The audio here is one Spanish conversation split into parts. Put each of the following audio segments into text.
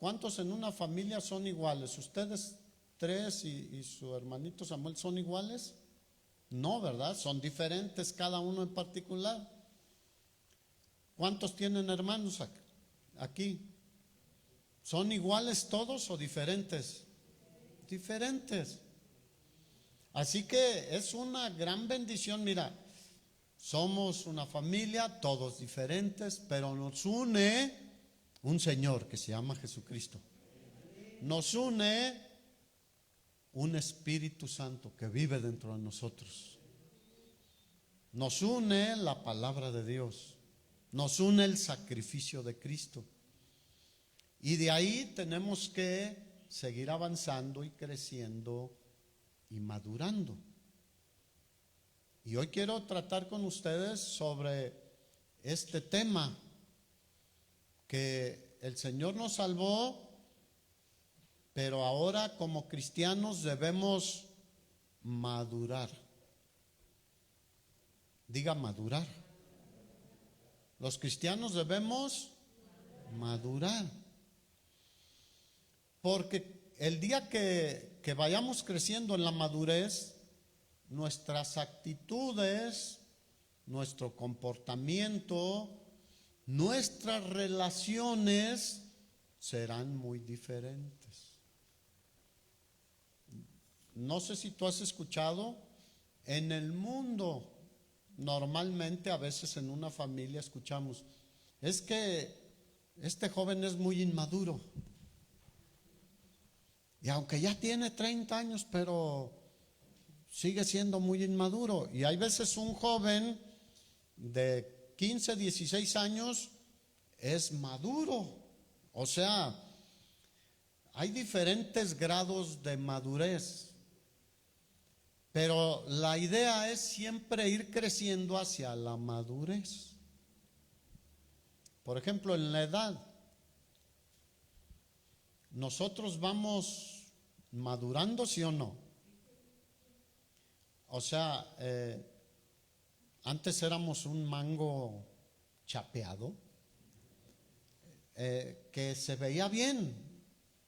¿Cuántos en una familia son iguales? ¿Ustedes tres y su hermanito Samuel son iguales? No, ¿verdad? Son diferentes cada uno en particular. ¿Cuántos tienen hermanos aquí? ¿Son iguales todos o diferentes? Diferentes. Así que es una gran bendición. Mira, somos una familia, todos diferentes, pero nos une un Señor que se llama Jesucristo. Nos une un Espíritu Santo que vive dentro de nosotros. Nos une la palabra de Dios. Nos une el sacrificio de Cristo. Y de ahí tenemos que seguir avanzando y creciendo y madurando. Y hoy quiero tratar con ustedes sobre este tema, que el Señor nos salvó, pero ahora como cristianos debemos madurar. Diga madurar. Los cristianos debemos madurar. Porque el día que vayamos creciendo en la madurez, nuestras actitudes, nuestro comportamiento, nuestras relaciones serán muy diferentes. No sé si tú has escuchado, en el mundo normalmente a veces en una familia escuchamos, es que este joven es muy inmaduro. Y aunque ya tiene 30 años, pero sigue siendo muy inmaduro. Y hay veces un joven de 15, 16 años es maduro. O sea, hay diferentes grados de madurez. Pero la idea es siempre ir creciendo hacia la madurez. Por ejemplo, en la edad, nosotros vamos madurando, ¿sí o no? O sea, antes éramos un mango chapeado, que se veía bien.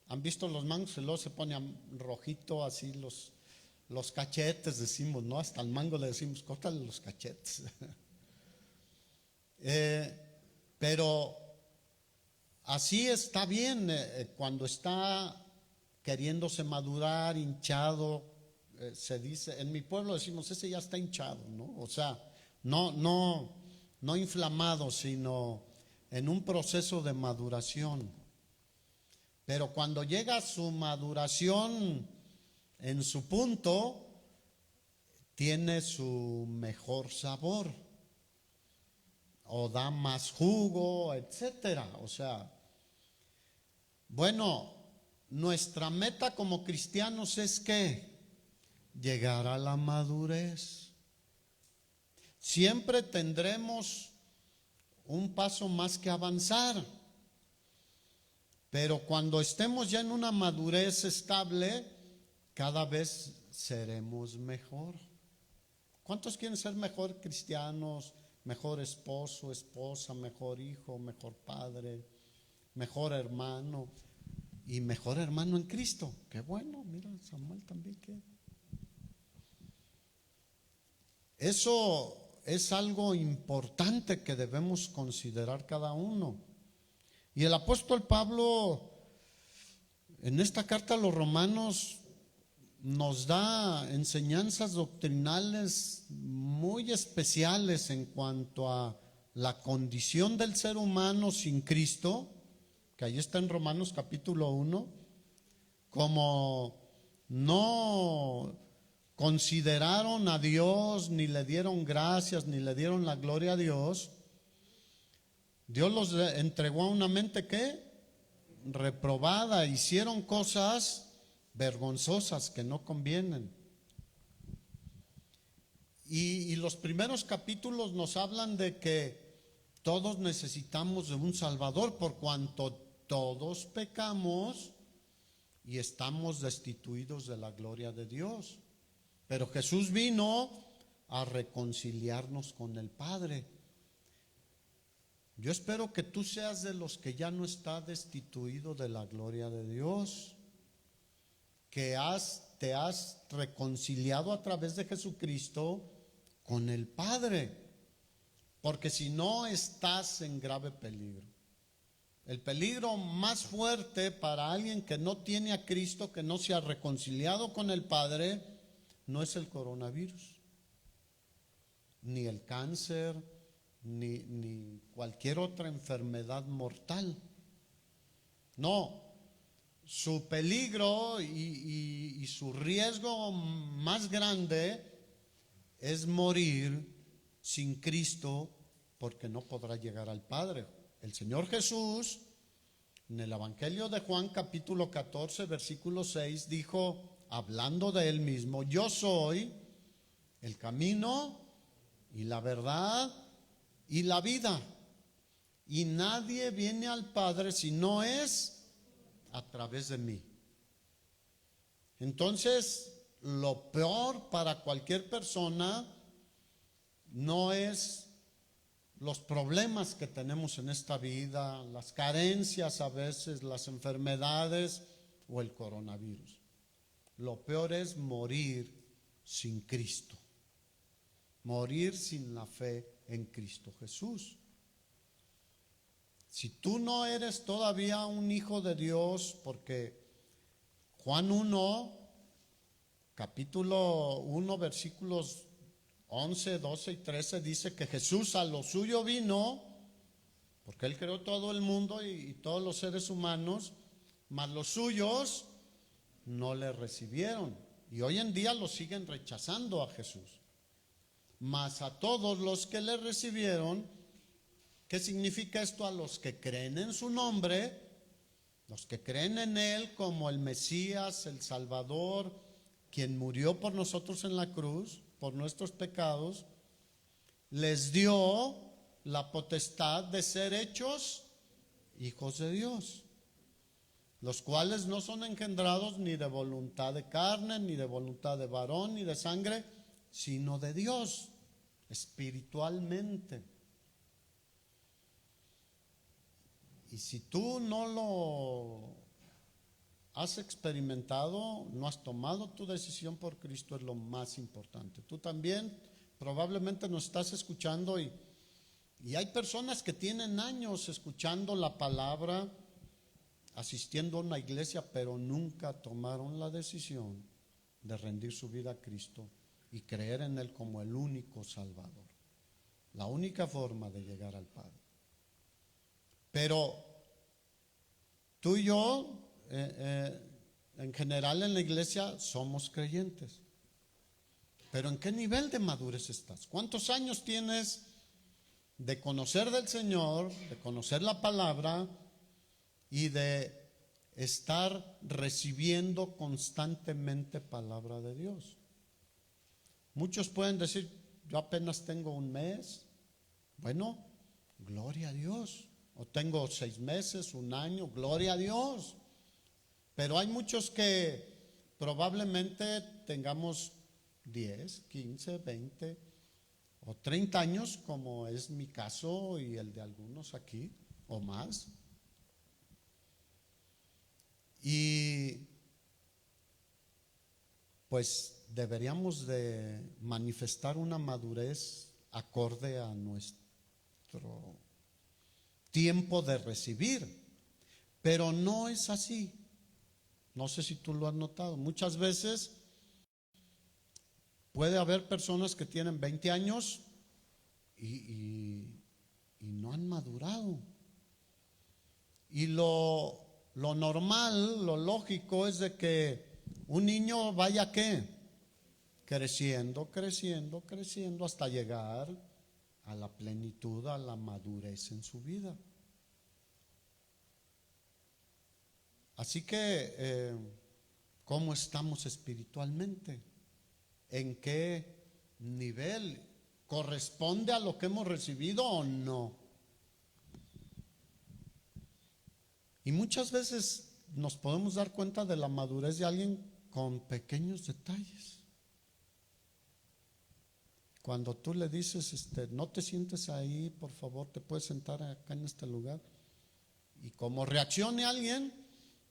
¿Han visto los mangos? Y luego se pone rojito así los cachetes, decimos, ¿no? Hasta el mango le decimos, córtale los cachetes. Pero así está bien, cuando está queriéndose madurar, hinchado, se dice, en mi pueblo decimos, ese ya está hinchado, ¿no? O sea, no inflamado, sino en un proceso de maduración. Pero cuando llega su maduración en su punto, tiene su mejor sabor, o da más jugo, etcétera. O sea, bueno, nuestra meta como cristianos es que llegar a la madurez. Siempre tendremos un paso más que avanzar, pero cuando estemos ya en una madurez estable, cada vez seremos mejor. ¿Cuántos quieren ser mejor cristianos, mejor esposo, esposa, mejor hijo, mejor padre, mejor hermano y mejor hermano en Cristo? Qué bueno, mira, Samuel también quiere. Eso es algo importante que debemos considerar cada uno. Y el apóstol Pablo, en esta carta a los Romanos, nos da enseñanzas doctrinales muy especiales en cuanto a la condición del ser humano sin Cristo, que ahí está en Romanos capítulo 1, como no consideraron a Dios, ni le dieron gracias, ni le dieron la gloria a Dios. Dios los entregó a una mente que reprobada, hicieron cosas vergonzosas que no convienen. Y los primeros capítulos nos hablan de que todos necesitamos de un Salvador, por cuanto todos pecamos y estamos destituidos de la gloria de Dios. Pero Jesús vino a reconciliarnos con el Padre. Yo espero que tú seas de los que ya no está destituido de la gloria de Dios, que te has reconciliado a través de Jesucristo con el Padre, porque si no estás en grave peligro. El peligro más fuerte para alguien que no tiene a Cristo, que no se ha reconciliado con el Padre, no es el coronavirus, ni el cáncer, ni cualquier otra enfermedad mortal. No, su peligro y su riesgo más grande es morir sin Cristo, porque no podrá llegar al Padre. El Señor Jesús, en el Evangelio de Juan capítulo 14, versículo 6, dijo, hablando de Él mismo, yo soy el camino y la verdad y la vida, y nadie viene al Padre si no es a través de mí. Entonces, lo peor para cualquier persona no es los problemas que tenemos en esta vida, las carencias a veces, las enfermedades o el coronavirus. Lo peor es morir sin Cristo, morir sin la fe en Cristo Jesús. Si tú no eres todavía un hijo de Dios, porque Juan 1, capítulo 1, versículos 11, 12 y 13 dice que Jesús a lo suyo vino, porque Él creó todo el mundo y todos los seres humanos, mas los suyos no le recibieron. Y hoy en día lo siguen rechazando a Jesús. Mas a todos los que le recibieron, ¿qué significa esto? A los que creen en su nombre, los que creen en Él como el Mesías, el Salvador, quien murió por nosotros en la cruz, por nuestros pecados, les dio la potestad de ser hechos hijos de Dios, los cuales no son engendrados ni de voluntad de carne, ni de voluntad de varón, ni de sangre, sino de Dios, espiritualmente. Y si tú no lo has experimentado, no has tomado tu decisión por Cristo, es lo más importante. Tú también probablemente nos estás escuchando y hay personas que tienen años escuchando la palabra, asistiendo a una iglesia, pero nunca tomaron la decisión de rendir su vida a Cristo y creer en Él como el único Salvador, la única forma de llegar al Padre. Pero tú y yo, en general en la iglesia somos creyentes, pero ¿en qué nivel de madurez estás? ¿Cuántos años tienes de conocer del Señor, de conocer la palabra y de estar recibiendo constantemente palabra de Dios? Muchos pueden decir, yo apenas tengo un mes. Bueno, gloria a Dios. O tengo 6 meses, un año, gloria a Dios. Pero hay muchos que probablemente tengamos 10, 15, 20 o 30 años, como es mi caso y el de algunos aquí, o más. Y pues deberíamos de manifestar una madurez acorde a nuestro tiempo de recibir, pero no es así. No sé si tú lo has notado. Muchas veces puede haber personas que tienen 20 años y no han madurado. Y lo normal, lo lógico es de que un niño vaya ¿qué? Creciendo, creciendo, creciendo hasta llegar a la plenitud, a la madurez en su vida. Así que, ¿cómo estamos espiritualmente? ¿En qué nivel? ¿Corresponde a lo que hemos recibido o no? Y muchas veces nos podemos dar cuenta de la madurez de alguien con pequeños detalles. Cuando tú le dices, no te sientes ahí, por favor, te puedes sentar acá en este lugar. Y como reaccione alguien,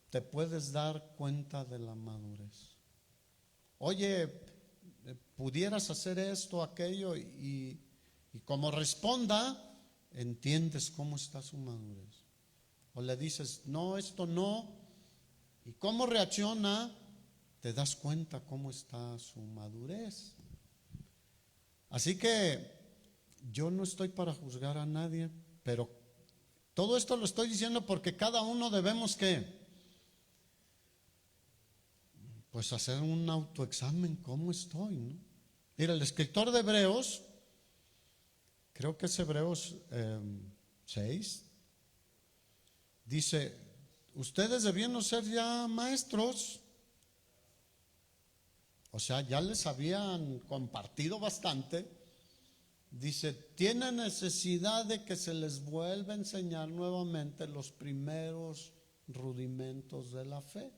te puedes dar cuenta de la madurez. Oye, pudieras hacer esto, aquello, y como responda, entiendes cómo está su madurez. O le dices, no, esto no, y cómo reacciona, te das cuenta cómo está su madurez. Así que yo no estoy para juzgar a nadie, pero todo esto lo estoy diciendo porque cada uno debemos pues hacer un autoexamen, ¿cómo estoy? ¿No? Mira, el escritor de Hebreos, creo que es Hebreos 6, dice, ustedes debieron ser ya maestros. O sea, ya les habían compartido bastante. Dice, tiene necesidad de que se les vuelva a enseñar nuevamente los primeros rudimentos de la fe.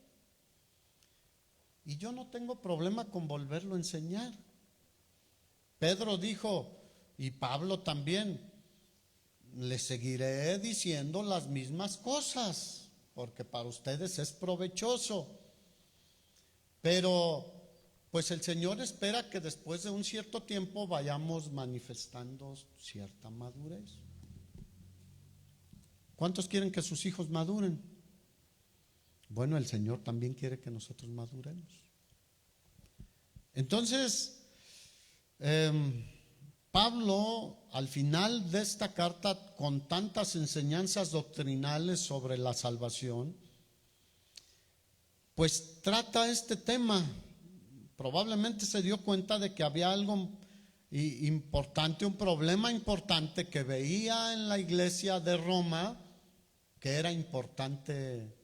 Y yo no tengo problema con volverlo a enseñar. Pedro dijo, y Pablo también, les seguiré diciendo las mismas cosas, porque para ustedes es provechoso. Pero pues el Señor espera que después de un cierto tiempo vayamos manifestando cierta madurez. ¿Cuántos quieren que sus hijos maduren? Bueno, el Señor también quiere que nosotros maduremos. Entonces, Pablo, al final de esta carta, con tantas enseñanzas doctrinales sobre la salvación, pues trata este tema. Probablemente se dio cuenta de que había algo importante, un problema importante que veía en la iglesia de Roma que era importante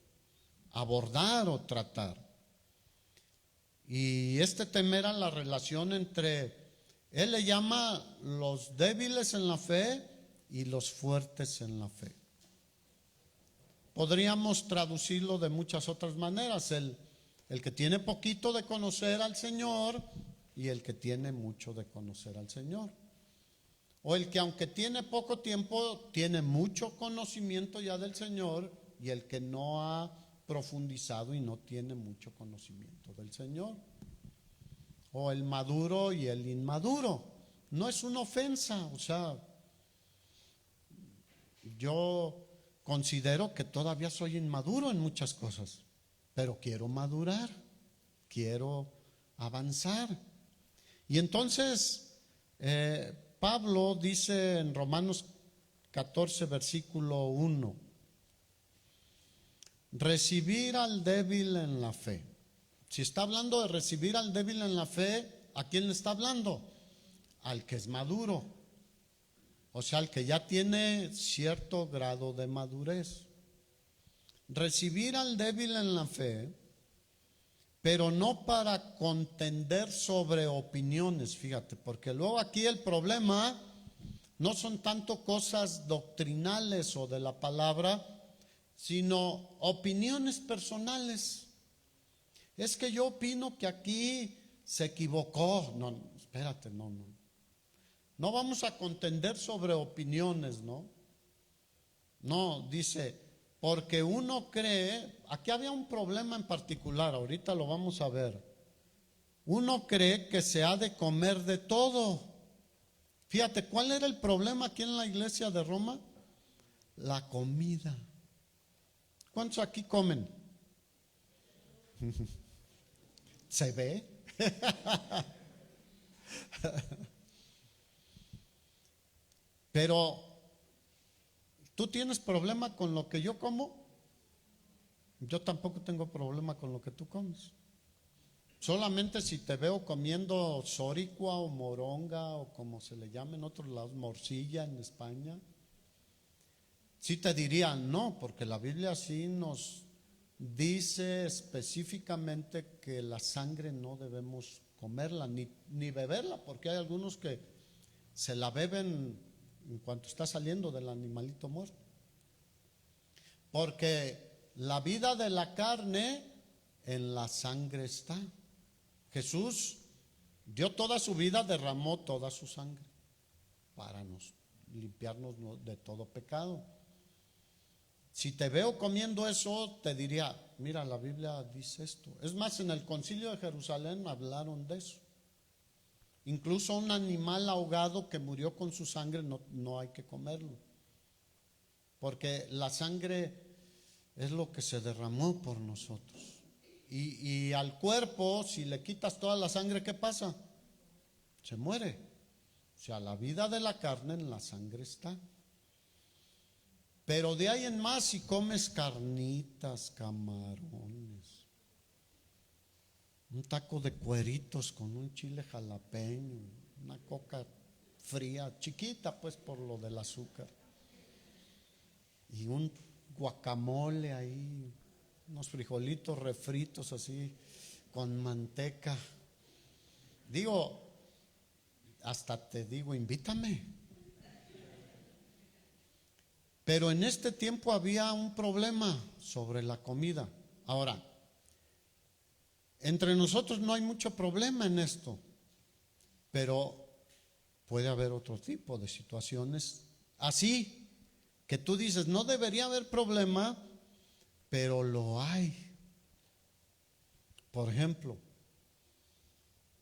abordar o tratar. Y este tema era la relación entre, él le llama los débiles en la fe y los fuertes en la fe. Podríamos traducirlo de muchas otras maneras, el que tiene poquito de conocer al Señor y el que tiene mucho de conocer al Señor. O el que aunque tiene poco tiempo, tiene mucho conocimiento ya del Señor, y el que no ha profundizado y no tiene mucho conocimiento del Señor. O el maduro y el inmaduro. No es una ofensa, o sea, yo considero que todavía soy inmaduro en muchas cosas, pero quiero madurar, quiero avanzar. Y entonces Pablo dice en Romanos 14, versículo 1, recibir al débil en la fe. Si está hablando de recibir al débil en la fe, ¿a quién le está hablando? Al que es maduro, o sea, al que ya tiene cierto grado de madurez. Recibir al débil en la fe, pero no para contender sobre opiniones, fíjate, porque luego aquí el problema no son tanto cosas doctrinales o de la palabra, sino opiniones personales. Es que yo opino que aquí se equivocó. No, espérate, no. No vamos a contender sobre opiniones, ¿no? No, dice, porque uno cree, aquí había un problema en particular, ahorita lo vamos a ver. Uno cree que se ha de comer de todo. Fíjate, ¿cuál era el problema aquí en la iglesia de Roma? La comida. ¿Cuántos aquí comen? ¿Se ve? Pero, ¿tú tienes problema con lo que yo como? Yo tampoco tengo problema con lo que tú comes. Solamente si te veo comiendo soricua o moronga o como se le llama en otros lados, morcilla en España, sí te diría no, porque la Biblia sí nos dice específicamente que la sangre no debemos comerla ni beberla, porque hay algunos que se la beben en cuanto está saliendo del animalito muerto. Porque la vida de la carne en la sangre está. Jesús Dio toda su vida, derramó toda su sangre para limpiarnos de todo pecado. Si te veo comiendo eso, te diría, mira, la Biblia dice esto. Es más, en el Concilio de Jerusalén hablaron de eso. Incluso un animal ahogado que murió con su sangre no hay que comerlo, porque la sangre es lo que se derramó por nosotros. Y al cuerpo, si le quitas toda la sangre, ¿qué pasa? Se muere. O sea, la vida de la carne en la sangre está. Pero de ahí en más, si comes carnitas, camarones, un taco de cueritos con un chile jalapeño, una coca fría, chiquita pues por lo del azúcar, y un guacamole ahí, unos frijolitos refritos así con manteca. Digo, hasta te digo, invítame. Pero en este tiempo había un problema sobre la comida. Ahora, entre nosotros no hay mucho problema en esto, pero puede haber otro tipo de situaciones así, que tú dices, no debería haber problema, pero lo hay. Por ejemplo,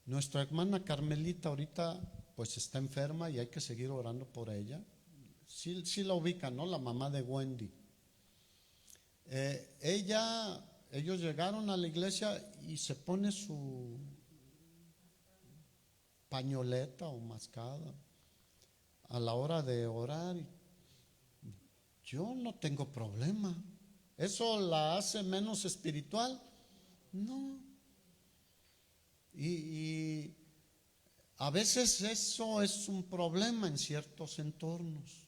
nuestra hermana Carmelita ahorita pues está enferma y hay que seguir orando por ella. Sí la ubican, ¿no? La mamá de Wendy. Ellos llegaron a la iglesia y se pone su pañoleta o mascada a la hora de orar. Yo no tengo problema. ¿Eso la hace menos espiritual? No. Y a veces eso es un problema en ciertos entornos.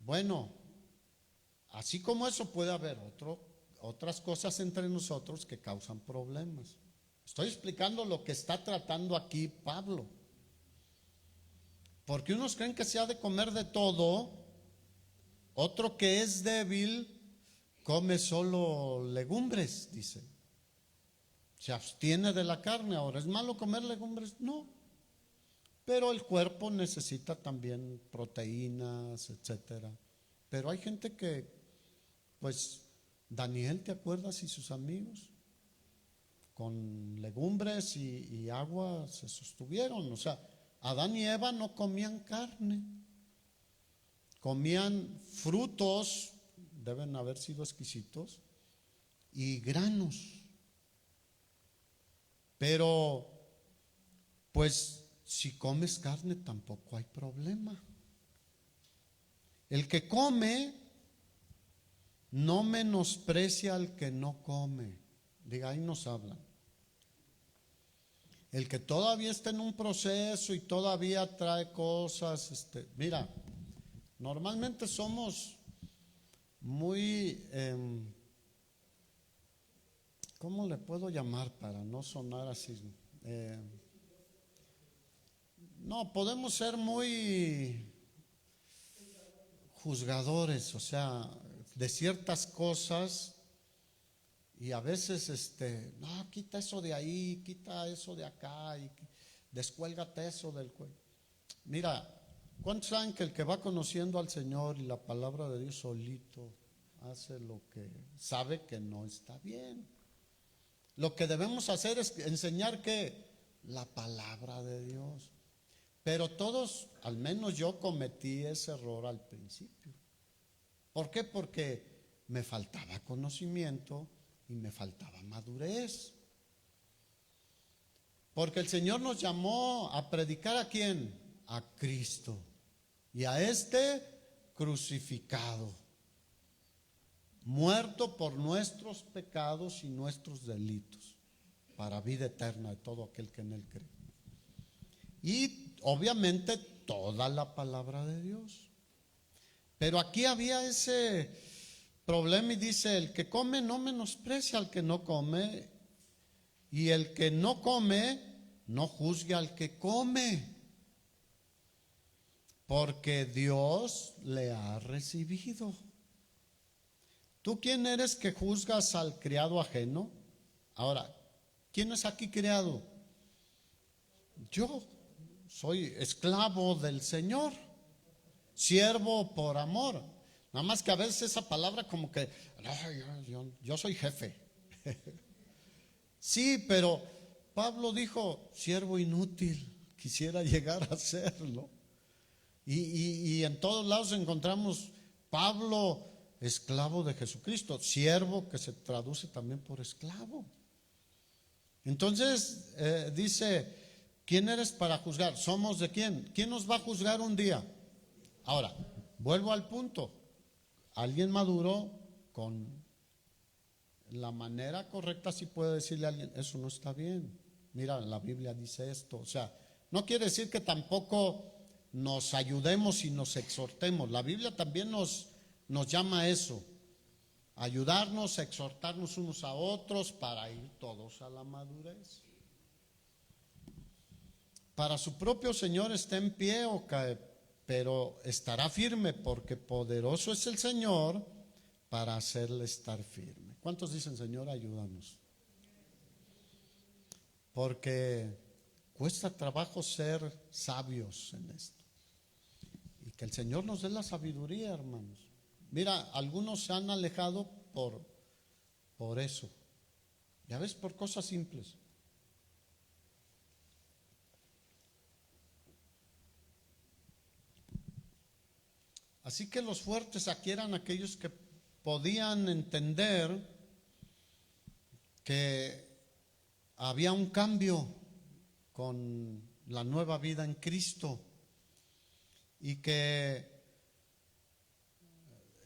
Bueno, así como eso puede haber otras cosas entre nosotros que causan problemas. Estoy explicando lo que está tratando aquí Pablo. Porque unos creen que se ha de comer de todo, otro que es débil come solo legumbres, dice. Se abstiene de la carne. Ahora, ¿es malo comer legumbres? No. Pero el cuerpo necesita también proteínas, etcétera. Pero hay gente que, pues, Daniel, ¿te acuerdas? Y sus amigos, con legumbres y agua se sostuvieron. O sea, Adán y Eva no comían carne, comían frutos, deben haber sido exquisitos, y granos. Pero, pues, si comes carne tampoco hay problema. El que come no menosprecia al que no come. Diga, ahí nos hablan. El que todavía está en un proceso y todavía trae cosas, mira, normalmente somos muy, ¿cómo le puedo llamar para no sonar así? No, podemos ser muy juzgadores, o sea, de ciertas cosas, y a veces, no, quita eso de ahí, quita eso de acá, y descuélgate eso del cuello. Mira, ¿cuántos saben que el que va conociendo al Señor y la palabra de Dios solito hace lo que sabe que no está bien? Lo que debemos hacer es enseñar que la palabra de Dios. Pero todos, al menos yo cometí ese error al principio. ¿Por qué? Porque me faltaba conocimiento y me faltaba madurez. Porque el Señor nos llamó a predicar ¿a quién? A Cristo. Y a crucificado, muerto por nuestros pecados y nuestros delitos, para vida eterna de todo aquel que en Él cree. Y obviamente toda la palabra de Dios. Pero aquí había ese problema y dice, el que come no menosprecia al que no come, y el que no come no juzgue al que come, porque Dios le ha recibido. ¿Tú quién eres que juzgas al criado ajeno? Ahora, ¿quién es aquí criado? Yo soy esclavo del Señor, siervo por amor. Nada más que a veces esa palabra como que, no, yo soy jefe. Sí, pero Pablo dijo, siervo inútil, quisiera llegar a serlo. Y en todos lados encontramos Pablo, esclavo de Jesucristo, siervo que se traduce también por esclavo. Entonces dice, ¿quién eres para juzgar? ¿Somos de quién? ¿Quién nos va a juzgar un día? Ahora, vuelvo al punto. Alguien maduro con la manera correcta sí puede decirle a alguien, eso no está bien. Mira, la Biblia dice esto. O sea, no quiere decir que tampoco nos ayudemos y nos exhortemos. La Biblia también nos llama a eso. Ayudarnos, exhortarnos unos a otros para ir todos a la madurez. Para su propio Señor está en pie o cae, pero estará firme porque poderoso es el Señor para hacerle estar firme. ¿Cuántos dicen, Señor, ayúdanos? Porque cuesta trabajo ser sabios en esto. Y que el Señor nos dé la sabiduría, hermanos. Mira, algunos se han alejado por eso. Ya ves, por cosas simples. Así que los fuertes aquí eran aquellos que podían entender que había un cambio con la nueva vida en Cristo y que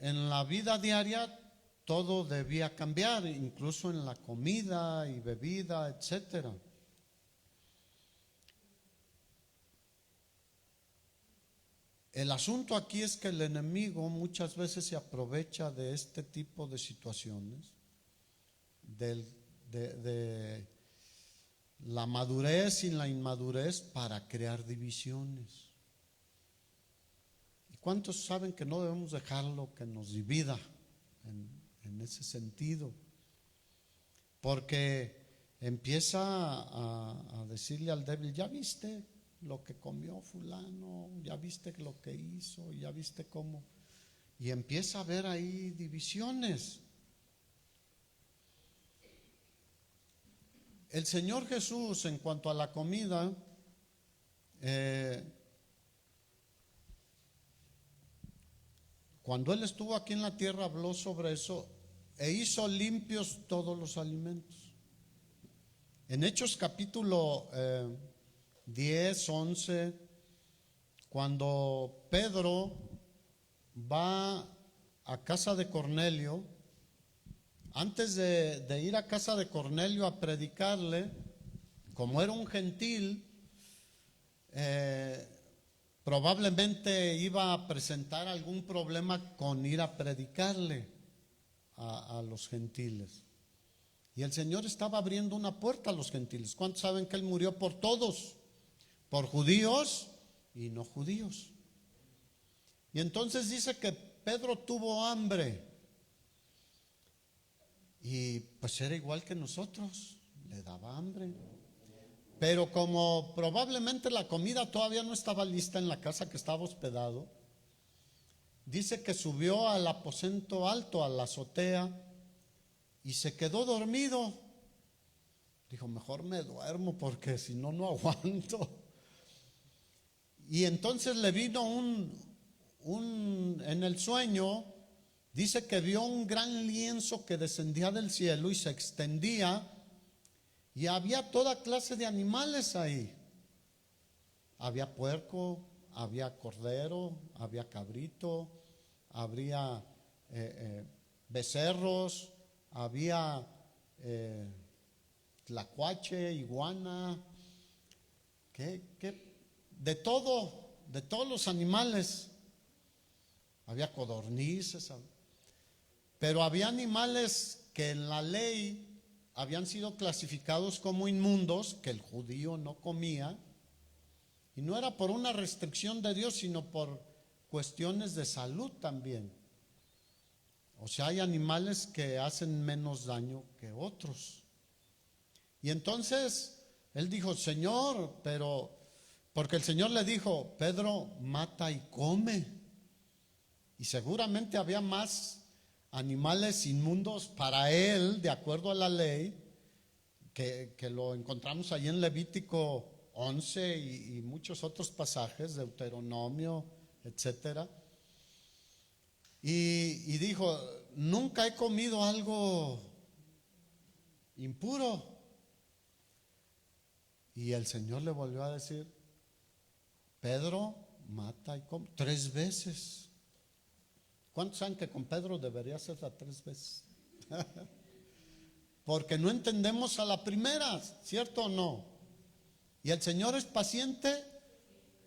en la vida diaria todo debía cambiar, incluso en la comida y bebida, etcétera. El asunto aquí es que el enemigo muchas veces se aprovecha de este tipo de situaciones, de la madurez y la inmadurez para crear divisiones. ¿Y cuántos saben que no debemos dejarlo que nos divida en ese sentido? Porque empieza a decirle al débil, ¿ya viste lo que comió fulano? ¿Ya viste lo que hizo? ¿Ya viste cómo? Y empieza a haber ahí divisiones. El Señor Jesús, en cuanto a la comida, cuando Él estuvo aquí en la tierra, habló sobre eso e hizo limpios todos los alimentos. En Hechos capítulo 10, 11, cuando Pedro va a casa de Cornelio, antes de ir a casa de Cornelio a predicarle, como era un gentil, probablemente iba a presentar algún problema con ir a predicarle a los gentiles. Y el Señor estaba abriendo una puerta a los gentiles. ¿Cuántos saben que Él murió por todos? Por judíos y no judíos. Y entonces dice que Pedro tuvo hambre. Y pues era igual que nosotros, le daba hambre. Pero como probablemente la comida todavía no estaba lista en la casa que estaba hospedado, dice que subió al aposento alto, a la azotea, y se quedó dormido. Dijo, mejor me duermo porque si no, no aguanto. Y entonces le vino en el sueño, dice que vio un gran lienzo que descendía del cielo y se extendía, y había toda clase de animales ahí. Había puerco, había cordero, había cabrito, había becerros, había tlacuache, iguana, de todos los animales. Había codornices, pero había animales que en la ley habían sido clasificados como inmundos, que el judío no comía, y no era por una restricción de Dios, sino por cuestiones de salud también. O sea, hay animales que hacen menos daño que otros. Y entonces él dijo, Señor, pero Porque el Señor le dijo, Pedro, mata y come. Y seguramente había más animales inmundos para él, de acuerdo a la ley, que lo encontramos ahí en Levítico 11 y muchos otros pasajes, Deuteronomio, etcétera. Y dijo, nunca he comido algo impuro. Y el Señor le volvió a decir, Pedro, mata y come 3 veces. ¿Cuántos saben que con Pedro debería ser a 3 veces? Porque no entendemos a la primera, ¿cierto o no? Y el Señor es paciente.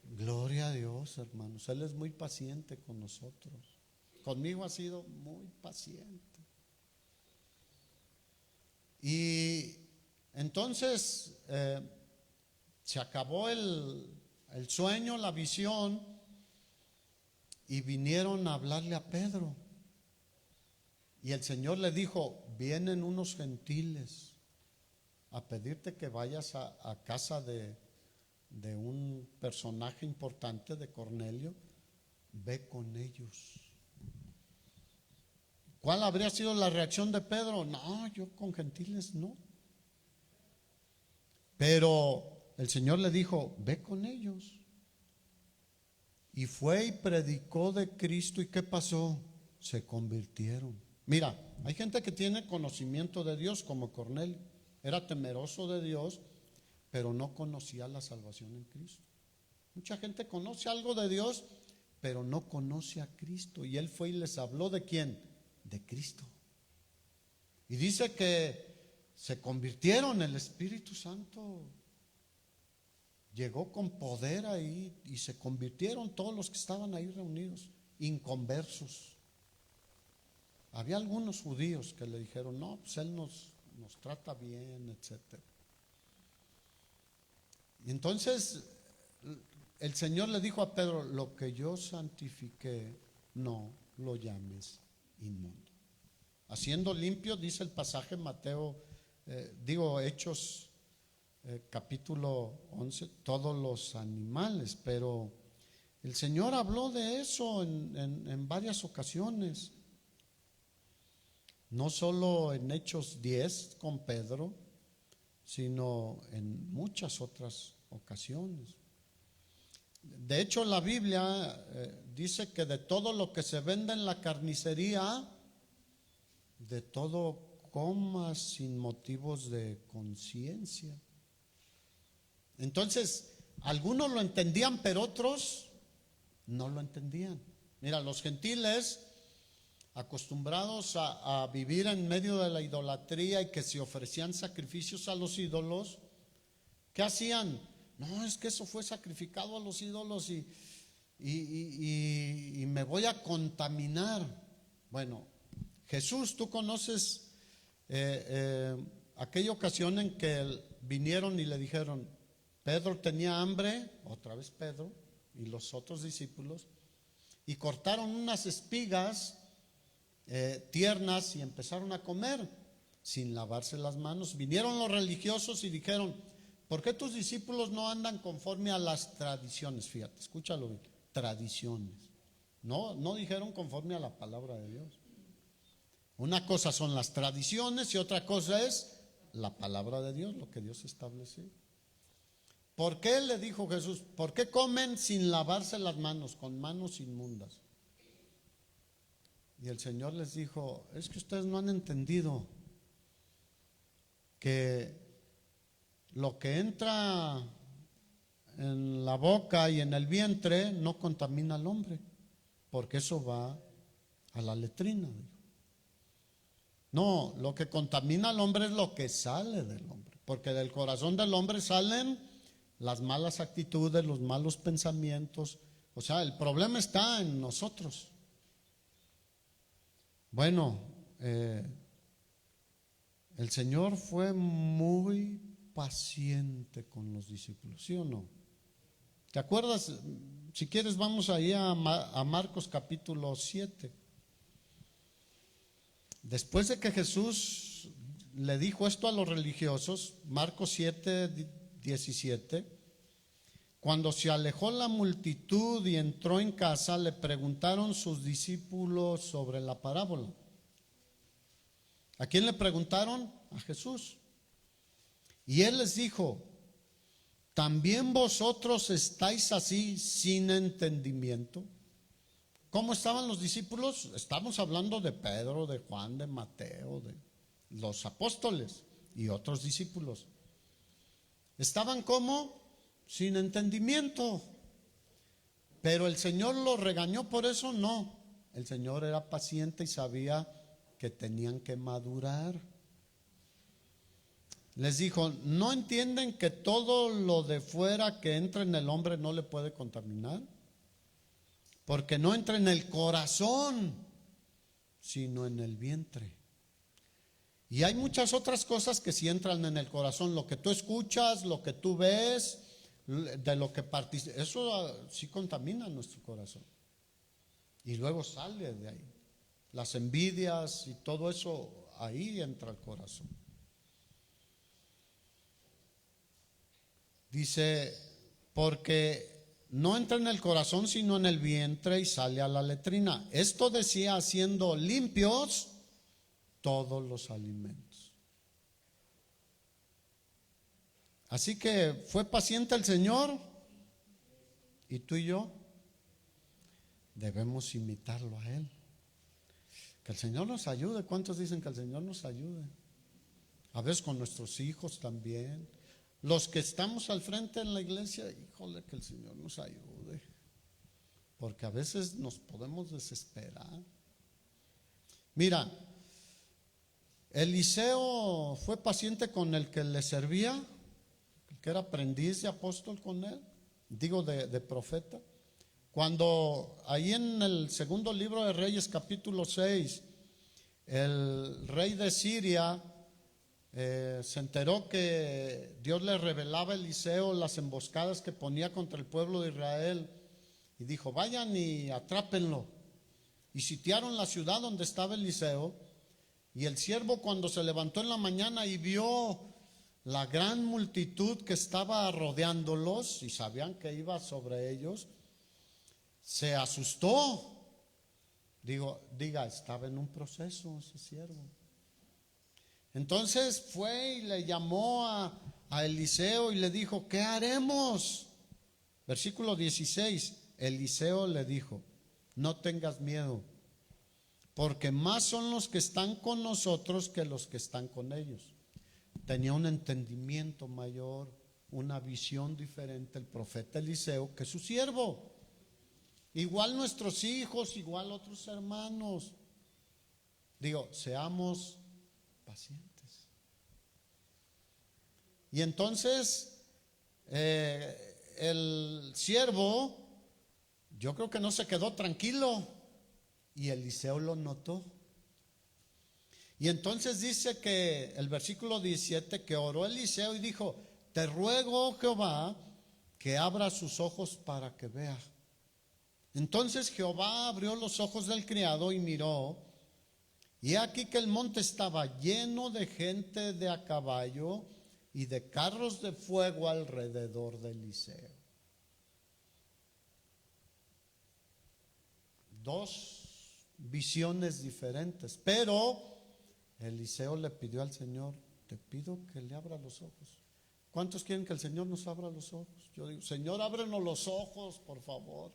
Gloria a Dios, hermanos. Él es muy paciente con nosotros. Conmigo ha sido muy paciente. Y entonces se acabó el sueño, la visión, y vinieron a hablarle a Pedro. Y el Señor le dijo, vienen unos gentiles a pedirte que vayas a casa de un personaje importante, de Cornelio. Ve con ellos. ¿Cuál habría sido la reacción de Pedro? No, yo con gentiles no. Pero el Señor le dijo, ve con ellos. Y fue y predicó de Cristo. ¿Y qué pasó? Se convirtieron. Mira, hay gente que tiene conocimiento de Dios, como Cornelio. Era temeroso de Dios, pero no conocía la salvación en Cristo. Mucha gente conoce algo de Dios, pero no conoce a Cristo. Y él fue y les habló ¿de quién? De Cristo. Y dice que se convirtieron. El Espíritu Santo llegó con poder ahí y se convirtieron todos los que estaban ahí reunidos, inconversos. Había algunos judíos que le dijeron, no, pues él nos trata bien, etcétera. Y entonces el Señor le dijo a Pedro, lo que yo santifiqué, no lo llames inmundo. Haciendo limpio, dice el pasaje Mateo, Hechos capítulo 11, todos los animales, pero el Señor habló de eso en varias ocasiones. No solo en Hechos 10 con Pedro, sino en muchas otras ocasiones. De hecho, la Biblia dice que de todo lo que se vende en la carnicería, de todo comas sin motivos de conciencia. Entonces, algunos lo entendían, pero otros no lo entendían. Mira, los gentiles, acostumbrados a vivir en medio de la idolatría y que se ofrecían sacrificios a los ídolos, ¿qué hacían? No, es que eso fue sacrificado a los ídolos y me voy a contaminar. Bueno, Jesús, tú conoces aquella ocasión en que vinieron y le dijeron, Pedro tenía hambre, otra vez Pedro y los otros discípulos, y cortaron unas espigas tiernas y empezaron a comer sin lavarse las manos. Vinieron los religiosos y dijeron, ¿por qué tus discípulos no andan conforme a las tradiciones? Fíjate, escúchalo bien, tradiciones. No dijeron conforme a la palabra de Dios. Una cosa son las tradiciones y otra cosa es la palabra de Dios, lo que Dios estableció. ¿Por qué le dijo Jesús? ¿Por qué comen sin lavarse las manos, con manos inmundas? Y el Señor les dijo, es que ustedes no han entendido que lo que entra en la boca y en el vientre no contamina al hombre, porque eso va a la letrina. No, lo que contamina al hombre es lo que sale del hombre, porque del corazón del hombre salen las malas actitudes, los malos pensamientos. O sea, el problema está en nosotros. Bueno, el Señor fue muy paciente con los discípulos, ¿sí o no? ¿Te acuerdas? Si quieres vamos ahí a Marcos capítulo 7. Después de que Jesús le dijo esto a los religiosos, Marcos 7, 17, Cuando se alejó la multitud y entró en casa, le preguntaron sus discípulos sobre la parábola. ¿A quién le preguntaron? A Jesús. Y él les dijo: ¿también vosotros estáis así sin entendimiento? ¿Cómo estaban los discípulos? Estamos hablando de Pedro, de Juan, de Mateo, de los apóstoles y otros discípulos. Estaban como sin entendimiento. Pero el Señor los regañó por eso, no. El Señor era paciente y sabía que tenían que madurar. Les dijo: ¿no entienden que todo lo de fuera que entra en el hombre no le puede contaminar? Porque no entra en el corazón, sino en el vientre. Y hay muchas otras cosas que sí entran en el corazón. Lo que tú escuchas, lo que tú ves, de lo que participas, eso sí contamina nuestro corazón. Y luego sale de ahí. Las envidias y todo eso, ahí entra el corazón. Dice: porque no entra en el corazón sino en el vientre y sale a la letrina. Esto decía haciendo limpios todos los alimentos. Así que fue paciente el Señor, y tú y yo debemos imitarlo a Él. Que el Señor nos ayude. ¿Cuántos dicen que el Señor nos ayude? A veces con nuestros hijos también. Los que estamos al frente en la iglesia, híjole, que el Señor nos ayude, porque a veces nos podemos desesperar. Mira, Eliseo fue paciente con el que le servía, el que era aprendiz de apóstol con él, digo de profeta. Cuando ahí en el segundo libro de Reyes, capítulo 6, el rey de Siria se enteró que Dios le revelaba a Eliseo las emboscadas que ponía contra el pueblo de Israel, y dijo: vayan y atrápenlo. Y sitiaron la ciudad donde estaba Eliseo. Y el siervo, cuando se levantó en la mañana y vio la gran multitud que estaba rodeándolos y sabían que iba sobre ellos, se asustó. Diga, estaba en un proceso ese siervo. Entonces fue y le llamó a Eliseo y le dijo: ¿qué haremos? Versículo 16. Eliseo le dijo: no tengas miedo, porque más son los que están con nosotros que los que están con ellos. Tenía un entendimiento mayor, una visión diferente el profeta Eliseo que su siervo. Igual nuestros hijos, igual otros hermanos. Seamos pacientes. Y entonces el siervo, yo creo que no se quedó tranquilo, y Eliseo lo notó. Y entonces dice que el versículo 17, que oró Eliseo y dijo: te ruego, Jehová, que abra sus ojos para que vea. Entonces Jehová abrió los ojos del criado y miró, y aquí que el monte estaba lleno de gente de a caballo y de carros de fuego alrededor de Eliseo. Dos visiones diferentes, pero Eliseo le pidió al Señor: te pido que le abra los ojos. ¿Cuántos quieren que el Señor nos abra los ojos? Yo digo: Señor, ábrenos los ojos, por favor,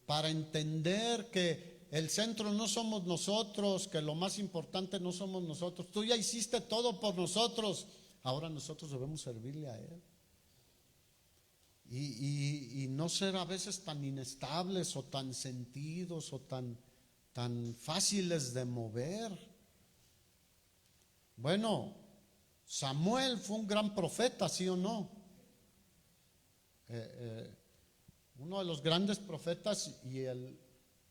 para entender que el centro no somos nosotros, que lo más importante no somos nosotros. Tú ya hiciste todo por nosotros, ahora nosotros debemos servirle a Él. Y no ser a veces tan inestables o tan sentidos o tan fáciles de mover. Bueno, Samuel fue un gran profeta, ¿sí o no? Uno de los grandes profetas y el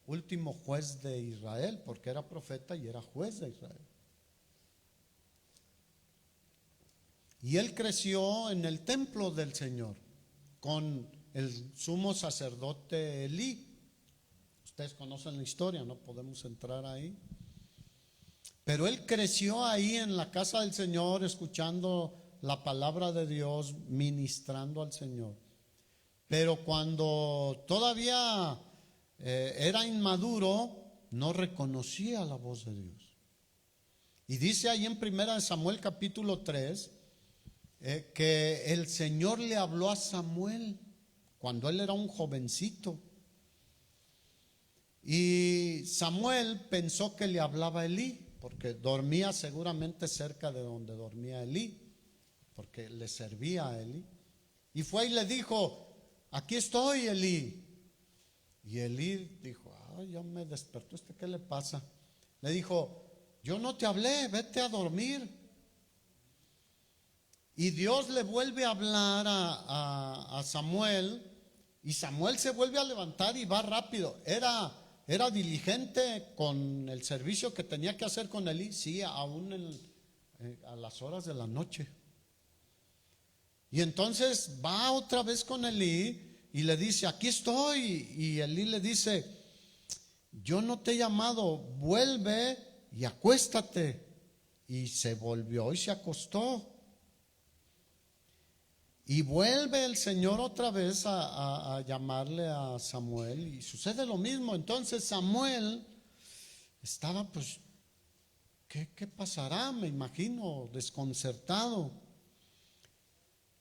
último juez de Israel, porque era profeta y era juez de Israel. Y él creció en el templo del Señor con el sumo sacerdote Elí. Ustedes conocen la historia, no podemos entrar ahí. Pero él creció ahí en la casa del Señor, escuchando la palabra de Dios, ministrando al Señor. pero cuando todavía era inmaduro, no reconocía la voz de Dios. Y dice ahí en 1 Samuel capítulo 3 que el Señor le habló a Samuel cuando él era un jovencito. Y Samuel pensó que le hablaba a Elí, porque dormía seguramente cerca de donde dormía Elí, porque le servía a Elí. Y fue y le dijo: aquí estoy, Elí. Y Elí dijo: ay, ya me despertó, ¿qué le pasa? Le dijo: yo no te hablé, vete a dormir. Y Dios le vuelve a hablar a Samuel, y Samuel se vuelve a levantar y va rápido. Era diligente con el servicio que tenía que hacer con Elí, sí, aún a las horas de la noche. Y entonces va otra vez con Elí y le dice: aquí estoy. Y Elí le dice: yo no te he llamado, vuelve y acuéstate. Y se volvió y se acostó. Y vuelve el Señor otra vez a llamarle a Samuel, y sucede lo mismo. Entonces Samuel estaba, pues, ¿qué pasará? Me imagino, desconcertado.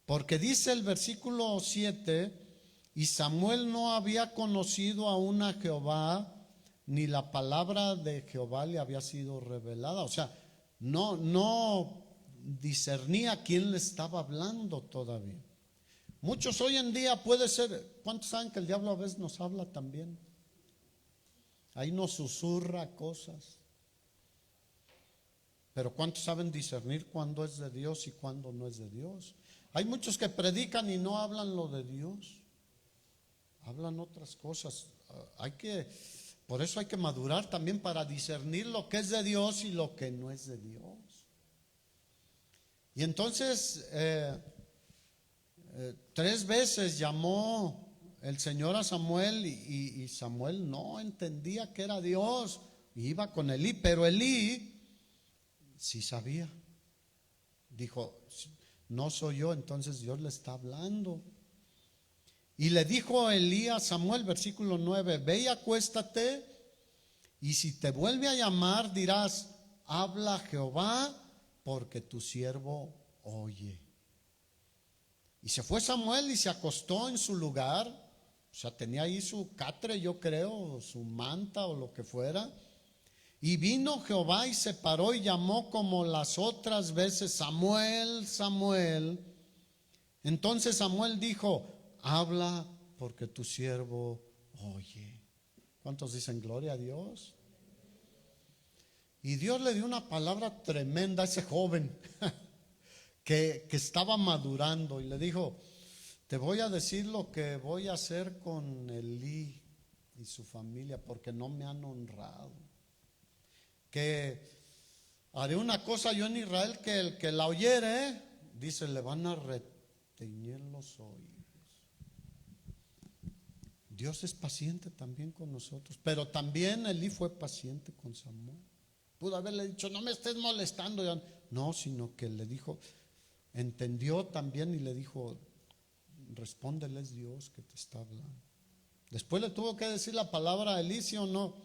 Porque dice el versículo 7: y Samuel no había conocido aún a Jehová, ni la palabra de Jehová le había sido revelada. O sea, no discernía quién le estaba hablando todavía. Muchos hoy en día puede ser, ¿cuántos saben que el diablo a veces nos habla también? Ahí nos susurra cosas. Pero ¿cuántos saben discernir cuándo es de Dios y cuándo no es de Dios? Hay muchos que predican y no hablan lo de Dios, hablan otras cosas. Por eso hay que madurar también para discernir lo que es de Dios y lo que no es de Dios. Y entonces 3 veces llamó el Señor a Samuel, y Samuel no entendía que era Dios, y iba con Elí, pero Elí sí sabía. Dijo: no soy yo, entonces Dios le está hablando. Y le dijo Elí a Samuel, versículo 9: ve y acuéstate, y si te vuelve a llamar dirás: habla Jehová, porque tu siervo oye. Y se fue Samuel y se acostó en su lugar. O sea, tenía ahí su catre, yo creo, su manta o lo que fuera. Y vino Jehová y se paró y llamó como las otras veces: Samuel, Samuel. Entonces Samuel dijo: habla, porque tu siervo oye. ¿Cuántos dicen gloria a Dios? Y Dios le dio una palabra tremenda a ese joven que estaba madurando, y le dijo: te voy a decir lo que voy a hacer con Elí y su familia, porque no me han honrado. Que haré una cosa yo en Israel, que el que la oyere, dice, le van a retiñir los oídos. Dios es paciente también con nosotros, pero también Elí fue paciente con Samuel. Pudo haberle dicho: no me estés molestando. No, sino que le dijo, entendió también y le dijo: respóndele, es Dios que te está hablando. Después le tuvo que decir la palabra a Elí, ¿sí o no?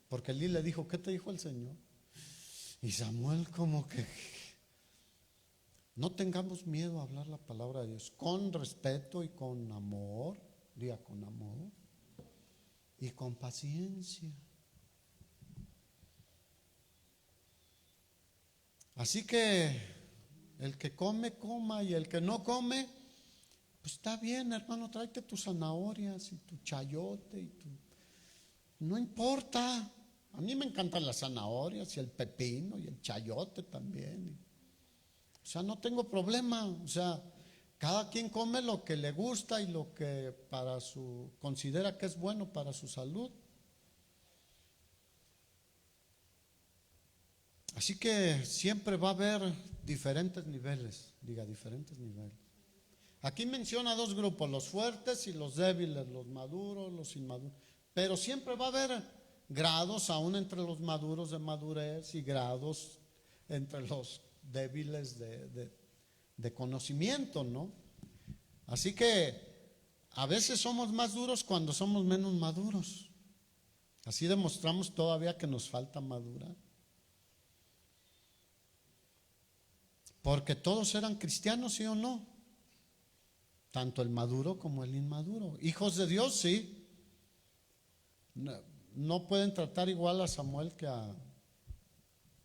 Porque Elí le dijo: ¿qué te dijo el Señor? Y Samuel como que... No tengamos miedo a hablar la palabra de Dios, con respeto y con amor, diga con amor y con paciencia. Así que el que come, coma, y el que no come, pues está bien, hermano, tráete tus zanahorias y tu chayote no importa. A mí me encantan las zanahorias y el pepino y el chayote también. O sea, no tengo problema. O sea, cada quien come lo que le gusta y lo que considera que es bueno para su salud. Así que siempre va a haber diferentes niveles, diga diferentes niveles. Aquí menciona 2 grupos: los fuertes y los débiles, los maduros, los inmaduros. Pero siempre va a haber grados, aún entre los maduros de madurez, y grados entre los débiles de conocimiento, ¿no? Así que a veces somos más duros cuando somos menos maduros. Así demostramos todavía que nos falta madurar. Porque todos eran cristianos, ¿sí o no? Tanto el maduro como el inmaduro. Hijos de Dios, sí. No pueden tratar igual a Samuel que a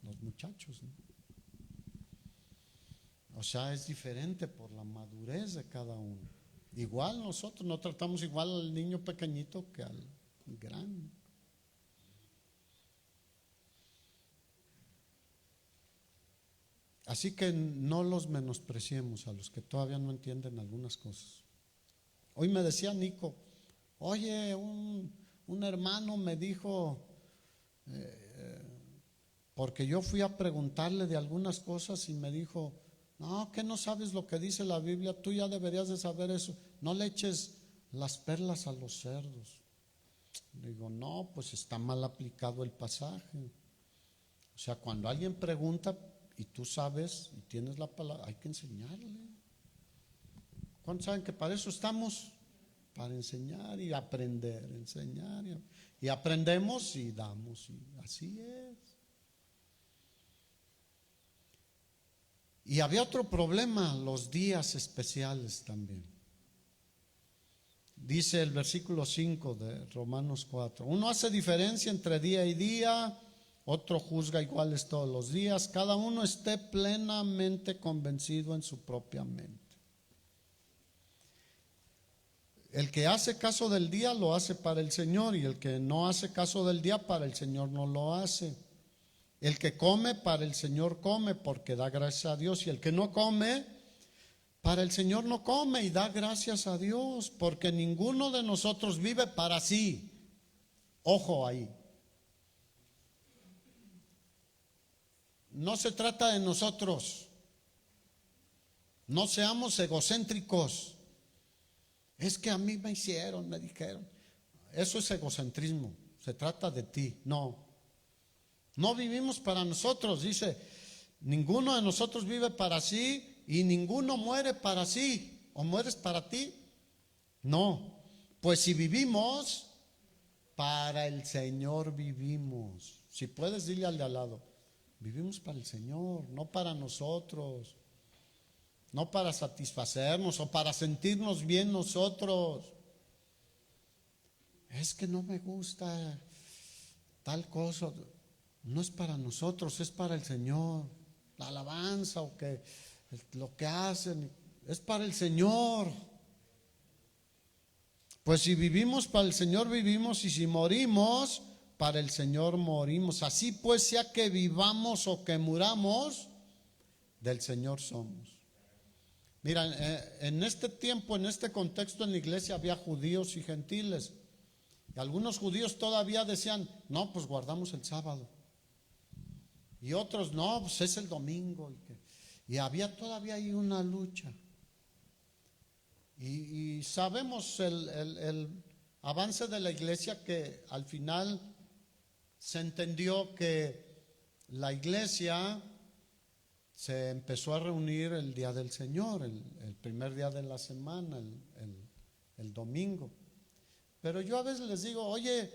los muchachos, ¿no? O sea, es diferente por la madurez de cada uno. Igual nosotros no tratamos igual al niño pequeñito que al gran. Así que no los menospreciemos a los que todavía no entienden algunas cosas. Hoy me decía Nico, oye, un hermano me dijo, porque yo fui a preguntarle de algunas cosas y me dijo, no, que no sabes lo que dice la Biblia, tú ya deberías de saber eso, no le eches las perlas a los cerdos. Le digo, no, pues está mal aplicado el pasaje. O sea, cuando alguien pregunta y tú sabes y tienes la palabra, hay que enseñarle. ¿Cuántos saben que para eso estamos? Para enseñar y aprender, enseñar y aprendemos y damos, y así es. Y había otro problema, los días especiales también. Dice el versículo 5 de Romanos 4, uno hace diferencia entre día y día, otro juzga iguales todos los días, cada uno esté plenamente convencido en su propia mente. El que hace caso del día lo hace para el Señor, y el que no hace caso del día para el Señor no lo hace. El que come para el Señor come porque da gracias a Dios, y el que no come para el Señor no come y da gracias a Dios, porque ninguno de nosotros vive para sí. Ojo ahí. No se trata de nosotros. No seamos egocéntricos. Es que a mí me hicieron, me dijeron. Eso es egocentrismo. Se trata de ti. No vivimos para nosotros. Dice, ninguno de nosotros vive para sí y ninguno muere para sí. ¿O mueres para ti? No. Pues si vivimos, para el Señor vivimos. Si puedes, dile al de al lado, vivimos para el Señor, no para nosotros. No para satisfacernos o para sentirnos bien nosotros. Es que no me gusta tal cosa. No es para nosotros, es para el Señor. La alabanza o que lo que hacen es para el Señor. Pues si vivimos para el Señor vivimos, y si morimos para el Señor morimos. Así pues, sea que vivamos o que muramos, del Señor somos. Mira, en este tiempo, en este contexto en la iglesia había judíos y gentiles. Y algunos judíos todavía decían, no, pues guardamos el sábado. Y otros, no, pues es el domingo. Y había todavía ahí una lucha. Y sabemos el avance de la iglesia, que al final se entendió que la iglesia se empezó a reunir el día del Señor, el primer día de la semana, el domingo. Pero yo a veces les digo, oye,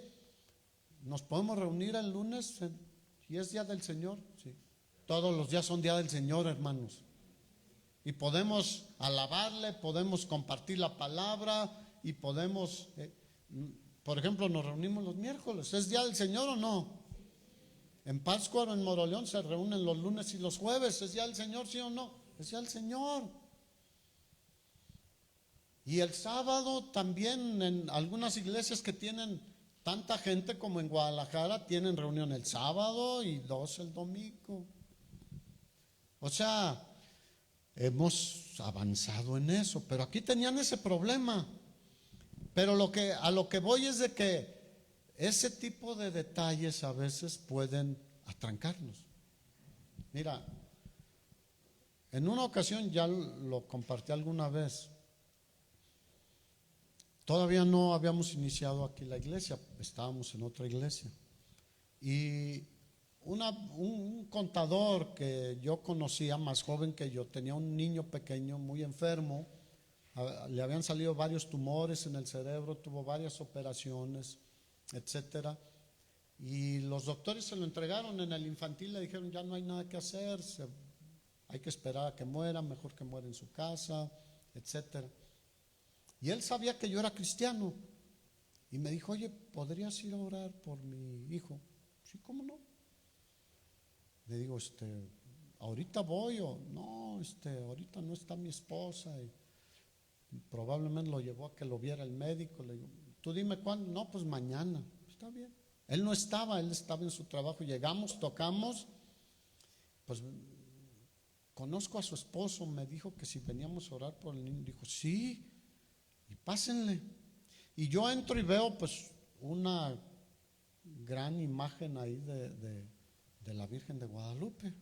¿nos podemos reunir el lunes? ¿Y es día del Señor? Sí. Todos los días son día del Señor, hermanos. Y podemos alabarle, podemos compartir la palabra y podemos, por ejemplo, nos reunimos los miércoles. ¿Es día del Señor o no? En Pátzcuaro, en Moroleón, se reúnen los lunes y los jueves. ¿Es día del Señor, sí o no? Es día del Señor. Y el sábado también, en algunas iglesias que tienen tanta gente como en Guadalajara, tienen reunión el sábado y 2 el domingo. O sea, hemos avanzado en eso, pero aquí tenían ese problema. Pero a lo que voy es de que ese tipo de detalles a veces pueden atrancarnos. Mira, en una ocasión, ya lo compartí alguna vez, todavía no habíamos iniciado aquí la iglesia, estábamos en otra iglesia. Y un contador que yo conocía, más joven que yo, tenía un niño pequeño muy enfermo, Le habían salido varios tumores en el cerebro, tuvo varias operaciones, etcétera. Y los doctores se lo entregaron en el infantil, le dijeron ya no hay nada que hacer, hay que esperar a que muera, mejor que muera en su casa, etcétera. Y él sabía que yo era cristiano y me dijo, oye, ¿podrías ir a orar por mi hijo? Sí, ¿cómo no? Le digo, ahorita voy o no, ahorita no está mi esposa y probablemente lo llevó a que lo viera el médico. Le digo, tú dime cuándo. No, pues mañana. Está bien. Él no estaba, él estaba en su trabajo. Llegamos, tocamos, pues conozco a su esposo, me dijo que si veníamos a orar por el niño. Dijo, sí, y pásenle. Y yo entro y veo pues una gran imagen ahí de la Virgen de Guadalupe.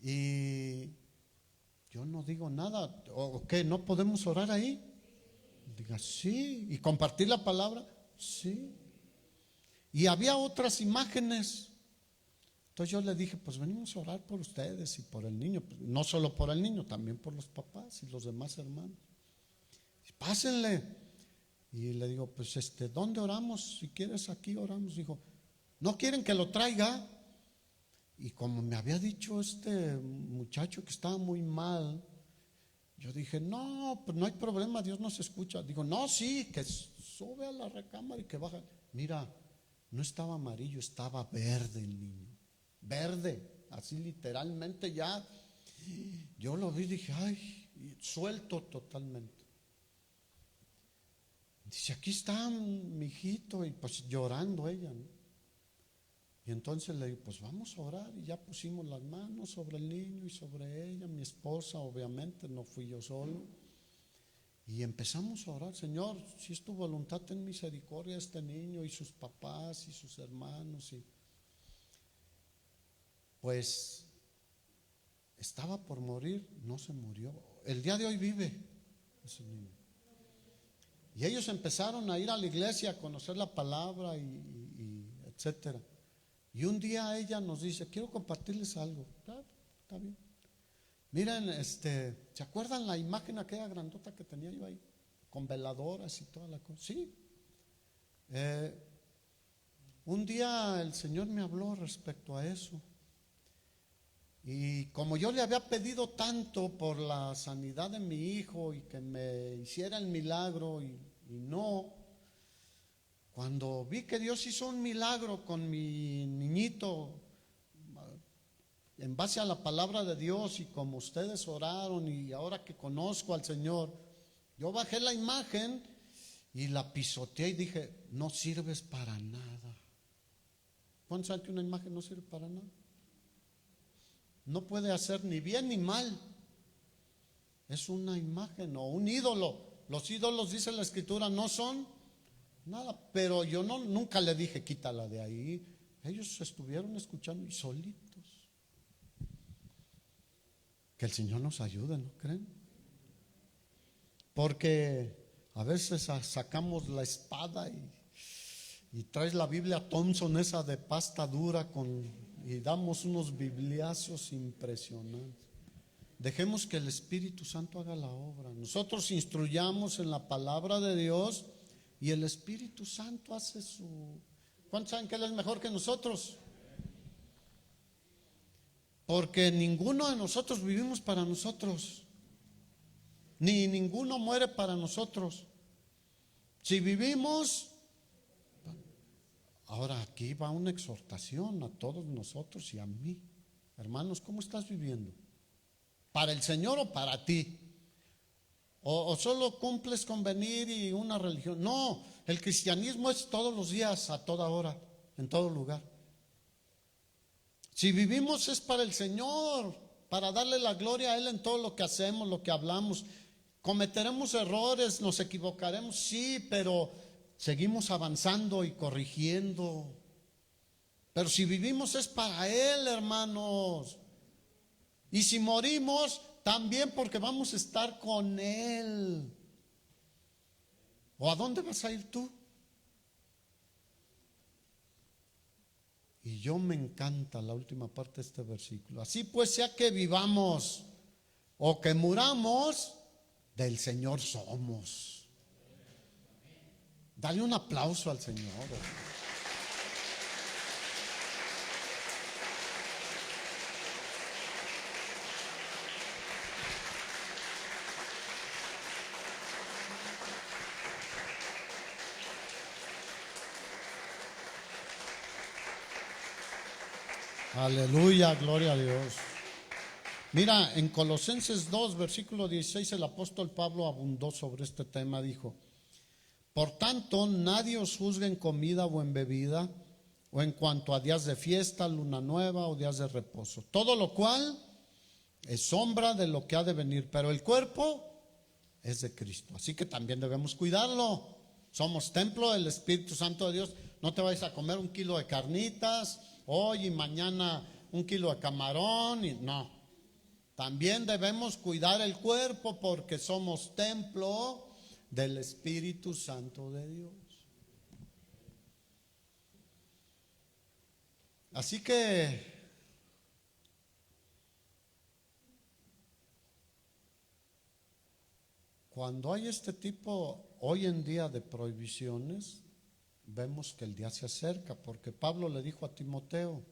Y yo no digo nada. ¿O qué? ¿No podemos orar ahí? Diga, sí. ¿Y compartir la palabra? Sí. Y había otras imágenes. Entonces yo le dije, pues venimos a orar por ustedes y por el niño. No solo por el niño, también por los papás y los demás hermanos. Y pásenle. Y le digo, pues ¿dónde oramos? Si quieres aquí oramos. Dijo, ¿no quieren que lo traiga? Y como me había dicho este muchacho que estaba muy mal, yo dije, no, pues no hay problema, Dios nos escucha. Digo, no, sí, que sube a la recámara y que baja. Mira, no estaba amarillo, estaba verde el niño. Verde, así literalmente ya. Yo lo vi y dije, ay, suelto totalmente. Dice, aquí está mi hijito, y pues llorando ella, ¿no? Y entonces le digo, pues vamos a orar, y ya pusimos las manos sobre el niño y sobre ella, mi esposa, obviamente, no fui yo solo. Y empezamos a orar, Señor, si es tu voluntad, ten misericordia de este niño y sus papás y sus hermanos. Y pues estaba por morir, no se murió. El día de hoy vive ese niño. Y ellos empezaron a ir a la iglesia, a conocer la palabra y etcétera. Y un día ella nos dice, quiero compartirles algo. Claro, está bien. Miren, ¿se acuerdan la imagen aquella grandota que tenía yo ahí? Con veladoras y toda la cosa. Sí. Un día el Señor me habló respecto a eso. Y como yo le había pedido tanto por la sanidad de mi hijo y que me hiciera el milagro y no, cuando vi que Dios hizo un milagro con mi niñito, en base a la palabra de Dios y como ustedes oraron y ahora que conozco al Señor, yo bajé la imagen y la pisoteé y dije, no sirves para nada. ¿Cuántos saben que una imagen no sirve para nada? No puede hacer ni bien ni mal. Es una imagen o un ídolo. Los ídolos, dice la Escritura, no son nada. Pero yo nunca le dije, quítala de ahí. Ellos estuvieron escuchando y solitos. Que el Señor nos ayude, ¿no creen? Porque a veces sacamos la espada y traes la Biblia Thompson esa de pasta dura y damos unos bibliazos impresionantes. Dejemos que el Espíritu Santo haga la obra. Nosotros instruyamos en la palabra de Dios y el Espíritu Santo hace su... ¿Cuántos saben que Él es mejor que nosotros? Porque ninguno de nosotros vivimos para nosotros, ni ninguno muere para nosotros. Si vivimos... Ahora aquí va una exhortación a todos nosotros y a mí. Hermanos, ¿cómo estás viviendo? ¿Para el Señor o para ti? ¿O solo cumples con venir y una religión? No, el cristianismo es todos los días, a toda hora, en todo lugar. Si vivimos es para el Señor, para darle la gloria a Él en todo lo que hacemos, lo que hablamos. Cometeremos errores, nos equivocaremos, sí, pero seguimos avanzando y corrigiendo. Pero si vivimos es para Él, hermanos. Y si morimos, también porque vamos a estar con Él. ¿O a dónde vas a ir tú? Y yo me encanta la última parte de este versículo. Así pues, sea que vivamos o que muramos, del Señor somos. Dale un aplauso al Señor. Aleluya, gloria a Dios. Mira, en Colosenses 2, versículo 16, el apóstol Pablo abundó sobre este tema. Dijo: por tanto, nadie os juzgue en comida o en bebida, o en cuanto a días de fiesta, luna nueva o días de reposo. Todo lo cual es sombra de lo que ha de venir, pero el cuerpo es de Cristo. Así que también debemos cuidarlo. Somos templo del Espíritu Santo de Dios. No te vayas a comer 1 kilo de carnitas hoy y mañana 1 kilo de camarón. No. También debemos cuidar el cuerpo porque somos templo del Espíritu Santo de Dios. Así que cuando hay este tipo hoy en día de prohibiciones, vemos que el día se acerca, porque Pablo le dijo a Timoteo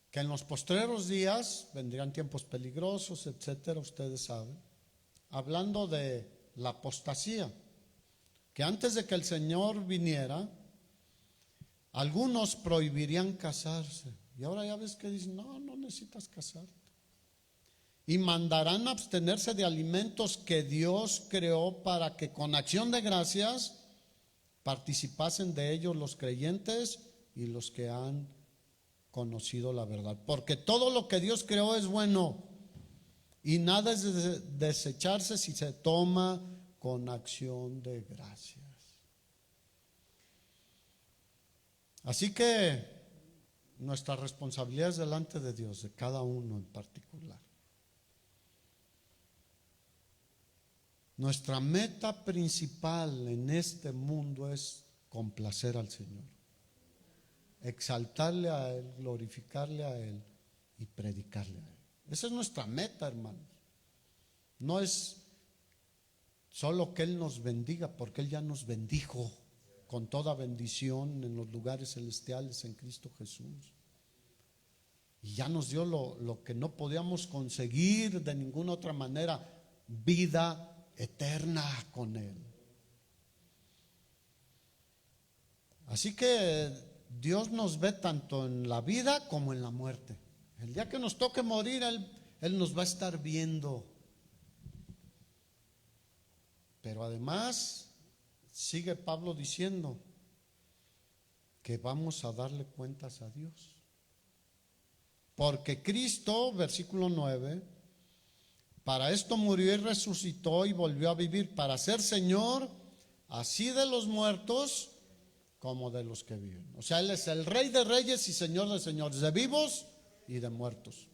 que en los postreros días vendrían tiempos peligrosos, etcétera, ustedes saben, hablando de la apostasía, que antes de que el Señor viniera, algunos prohibirían casarse. Y ahora ya ves que dicen: no necesitas casarte. Y mandarán abstenerse de alimentos que Dios creó para que con acción de gracias participasen de ellos los creyentes y los que han conocido la verdad. Porque todo lo que Dios creó es bueno y nada es de desecharse si se toma con acción de gracias. Así que nuestra responsabilidad es delante de Dios, de cada uno en particular. Nuestra meta principal en este mundo es complacer al Señor, exaltarle a Él, glorificarle a Él y predicarle a Él. Esa es nuestra meta, hermanos. No es solo que Él nos bendiga, porque Él ya nos bendijo con toda bendición en los lugares celestiales en Cristo Jesús. Y ya nos dio lo que no podíamos conseguir de ninguna otra manera: vida eterna con Él. Así que Dios nos ve tanto en la vida como en la muerte. El día que nos toque morir, Él nos va a estar viendo. Pero además, sigue Pablo diciendo que vamos a darle cuentas a Dios. Porque Cristo, versículo 9, para esto murió y resucitó y volvió a vivir, para ser Señor así de los muertos como de los que viven. O sea, Él es el Rey de reyes y Señor de señores, de vivos y de muertos.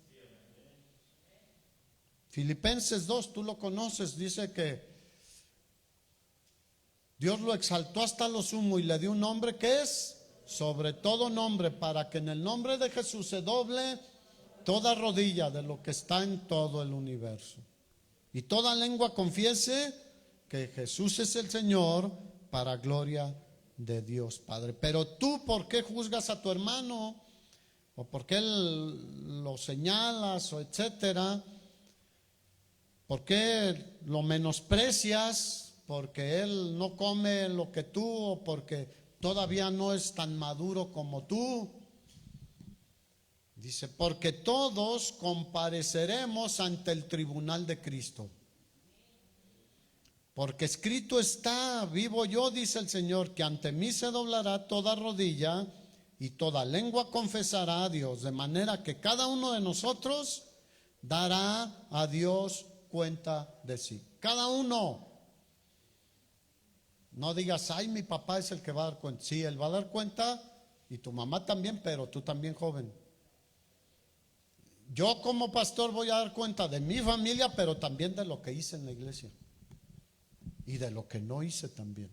Filipenses 2, tú lo conoces, dice que Dios lo exaltó hasta lo sumo y le dio un nombre que es sobre todo nombre, para que en el nombre de Jesús se doble toda rodilla de lo que está en todo el universo y toda lengua confiese que Jesús es el Señor, para gloria de Dios Padre. Pero tú, ¿por qué juzgas a tu hermano? ¿O por qué lo señalas? O etcétera. ¿Por qué lo menosprecias? Porque él no come lo que tú, o porque todavía no es tan maduro como tú. Dice: porque todos compareceremos ante el tribunal de Cristo. Porque escrito está: vivo yo, dice el Señor, que ante mí se doblará toda rodilla y toda lengua confesará a Dios. De manera que cada uno de nosotros dará a Dios cuenta de sí. Cada uno. No digas: ay, mi papá es el que va a dar cuenta. Sí, él va a dar cuenta, y tu mamá también, pero tú también, joven. Yo como pastor voy a dar cuenta de mi familia, pero también de lo que hice en la iglesia y de lo que no hice también.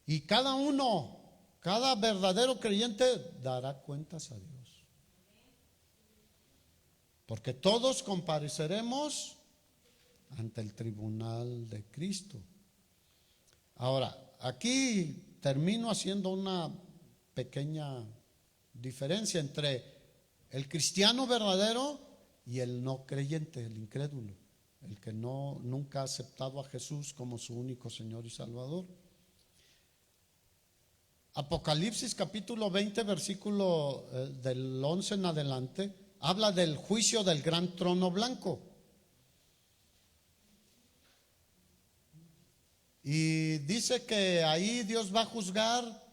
Y cada uno, cada verdadero creyente dará cuentas a Dios. Porque todos compareceremos ante el tribunal de Cristo. Ahora, aquí termino haciendo una pequeña diferencia entre el cristiano verdadero y el no creyente, el incrédulo, el que nunca ha aceptado a Jesús como su único Señor y Salvador. Apocalipsis capítulo 20, versículo del 11 en adelante, habla del juicio del gran trono blanco. Y dice que ahí Dios va a juzgar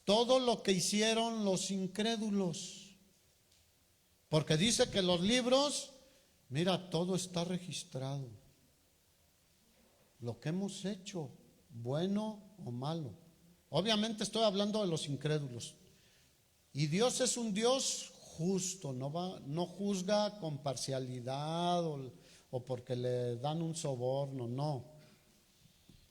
todo lo que hicieron los incrédulos. Porque dice que los libros, mira, todo está registrado. Lo que hemos hecho, bueno o malo. Obviamente estoy hablando de los incrédulos. Y Dios es un Dios justo, no juzga con parcialidad o porque le dan un soborno, no.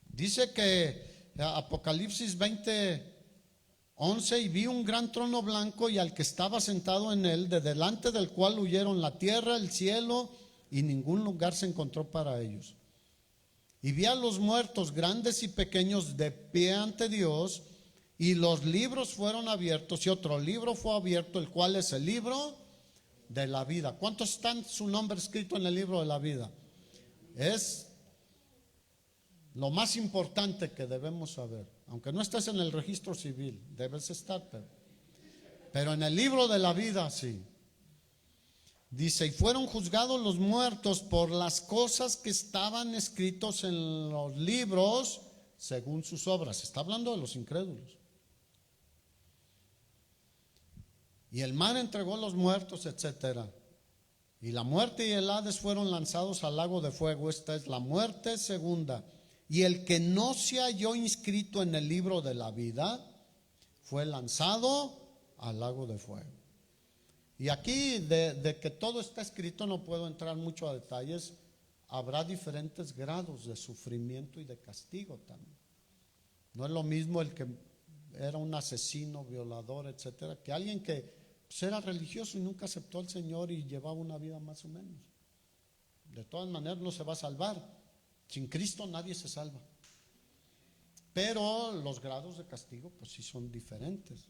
Dice que Apocalipsis 20:11, y vi un gran trono blanco y al que estaba sentado en él, de delante del cual huyeron la tierra, el cielo, y ningún lugar se encontró para ellos. Y vi a los muertos, grandes y pequeños, de pie ante Dios, y los libros fueron abiertos, y otro libro fue abierto, el cual es el libro de la vida. ¿Cuántos están su nombre escrito en el libro de la vida? Es lo más importante que debemos saber. Aunque no estés en el registro civil, debes estar, pero en el libro de la vida sí. Dice, y fueron juzgados los muertos por las cosas que estaban escritos en los libros según sus obras. Está hablando de los incrédulos. Y el mar entregó los muertos, etcétera. Y la muerte y el Hades fueron lanzados al lago de fuego. Esta es la muerte segunda. Y el que no se halló inscrito en el libro de la vida fue lanzado al lago de fuego. Y aquí de que todo está escrito no puedo entrar mucho a detalles. Habrá diferentes grados de sufrimiento y de castigo también. No es lo mismo el que era un asesino, violador, etcétera, que alguien que era religioso y nunca aceptó al Señor y llevaba una vida más o menos. De todas maneras no se va a salvar. Sin Cristo nadie se salva. Pero los grados de castigo pues sí son diferentes.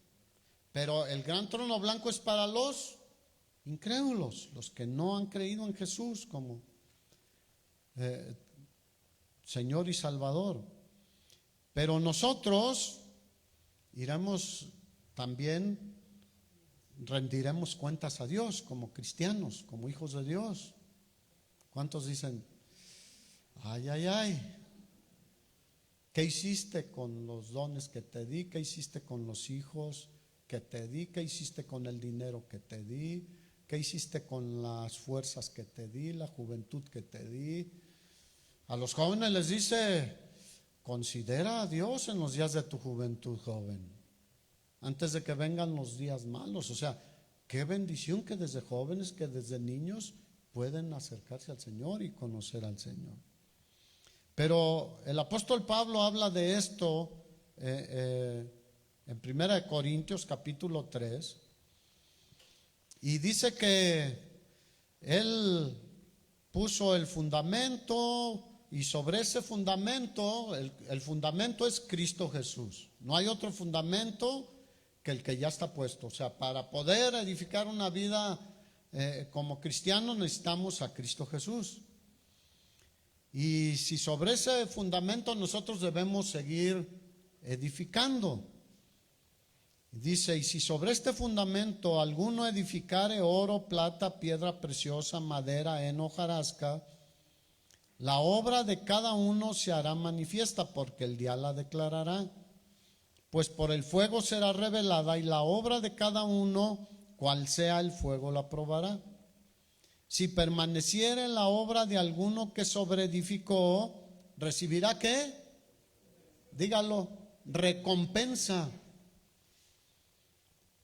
Pero el gran trono blanco es para los incrédulos, los que no han creído en Jesús como Señor y Salvador. Pero nosotros iremos también, rendiremos cuentas a Dios como cristianos, como hijos de Dios. ¿Cuántos dicen, ay, ay, ay? ¿Qué hiciste con los dones que te di? ¿Qué hiciste con los hijos que te di? ¿Qué hiciste con el dinero que te di? ¿Qué hiciste con las fuerzas que te di? La juventud que te di. A los jóvenes les dice, considera a Dios en los días de tu juventud, joven, antes de que vengan los días malos. O sea, qué bendición que desde jóvenes, que desde niños pueden acercarse al Señor y conocer al Señor. Pero el apóstol Pablo habla de esto en 1 Corintios capítulo 3, y dice que él puso el fundamento, y sobre ese fundamento, el fundamento es Cristo Jesús. No hay otro fundamento que el que ya está puesto. O sea, para poder edificar una vida como cristianos necesitamos a Cristo Jesús. Y si sobre ese fundamento nosotros debemos seguir edificando. Dice, y si sobre este fundamento alguno edificare oro, plata, piedra preciosa, madera, heno, hojarasca, la obra de cada uno se hará manifiesta, porque el día la declarará. Pues por el fuego será revelada, y la obra de cada uno, cual sea el fuego, la probará. Si permaneciere la obra de alguno que sobreedificó, ¿recibirá qué? Dígalo, recompensa.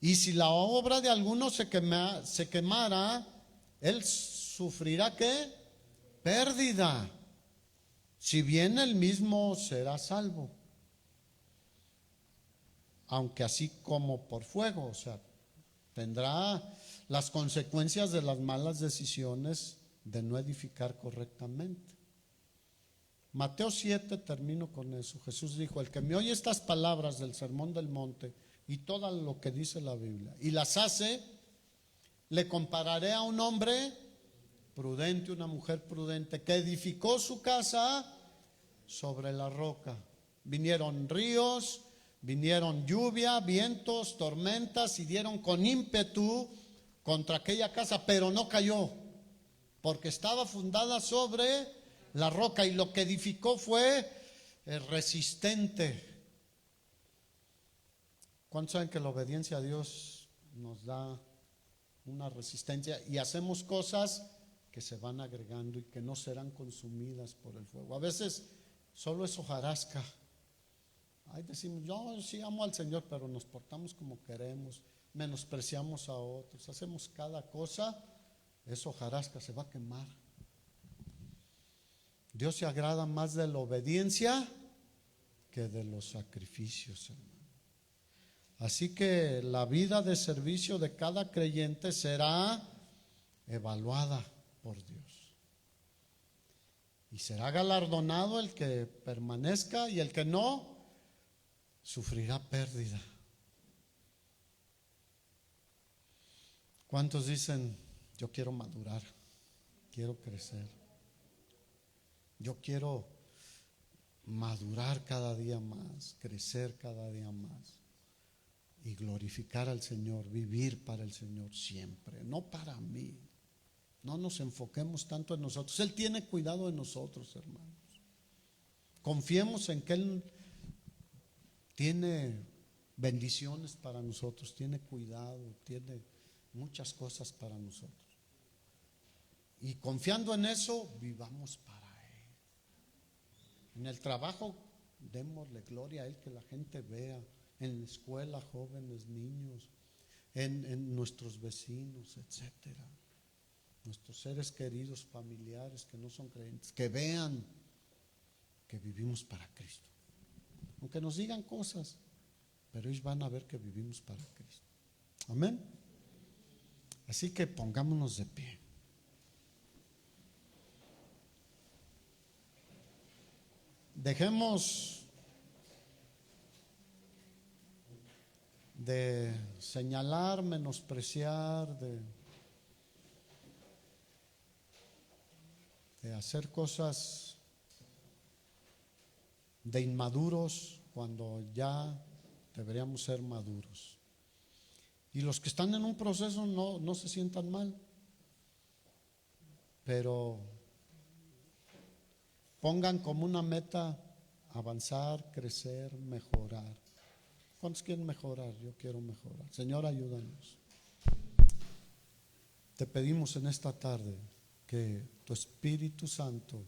Y si la obra de alguno se quemara, él sufrirá ¿qué? Pérdida. Si bien él mismo será salvo, aunque así como por fuego. O sea, tendrá las consecuencias de las malas decisiones de no edificar correctamente. Mateo 7, termino con eso. Jesús dijo: el que me oye estas palabras del sermón del monte y todo lo que dice la Biblia y las hace, le compararé a un hombre prudente, una mujer prudente, que edificó su casa sobre la roca. Vinieron ríos, vinieron lluvia, vientos, tormentas, y dieron con ímpetu contra aquella casa, pero no cayó, porque estaba fundada sobre la roca, y lo que edificó fue resistente. ¿Cuántos saben que la obediencia a Dios nos da una resistencia y hacemos cosas que se van agregando y que no serán consumidas por el fuego? A veces solo es hojarasca. Ahí decimos: yo sí amo al Señor, pero nos portamos como queremos, menospreciamos a otros, hacemos cada cosa. Es hojarasca, se va a quemar. Dios se agrada más de la obediencia que de los sacrificios, hermano. Así que la vida de servicio de cada creyente será evaluada por Dios. Y será galardonado el que permanezca, y el que no, sufrirá pérdida. ¿Cuántos dicen: yo quiero madurar, quiero crecer, yo quiero madurar cada día más, crecer cada día más y glorificar al Señor, vivir para el Señor siempre, no para mí? No nos enfoquemos tanto en nosotros. Él tiene cuidado de nosotros, hermanos. Confiemos en que Él tiene bendiciones para nosotros, tiene cuidado, tiene muchas cosas para nosotros. Y confiando en eso, vivamos para Él. En el trabajo, démosle gloria a Él, que la gente vea. En la escuela, jóvenes, niños, en nuestros vecinos, etcétera. Nuestros seres queridos, familiares que no son creyentes, que vean que vivimos para Cristo. Aunque nos digan cosas, pero ellos van a ver que vivimos para Cristo. Amén. Así que pongámonos de pie. Dejemos de señalar, menospreciar, de hacer cosas de inmaduros cuando ya deberíamos ser maduros. Y los que están en un proceso no se sientan mal, pero pongan como una meta avanzar, crecer, mejorar. ¿Cuántos quieren mejorar? Yo quiero mejorar. Señor, ayúdanos. Te pedimos en esta tarde que tu Espíritu Santo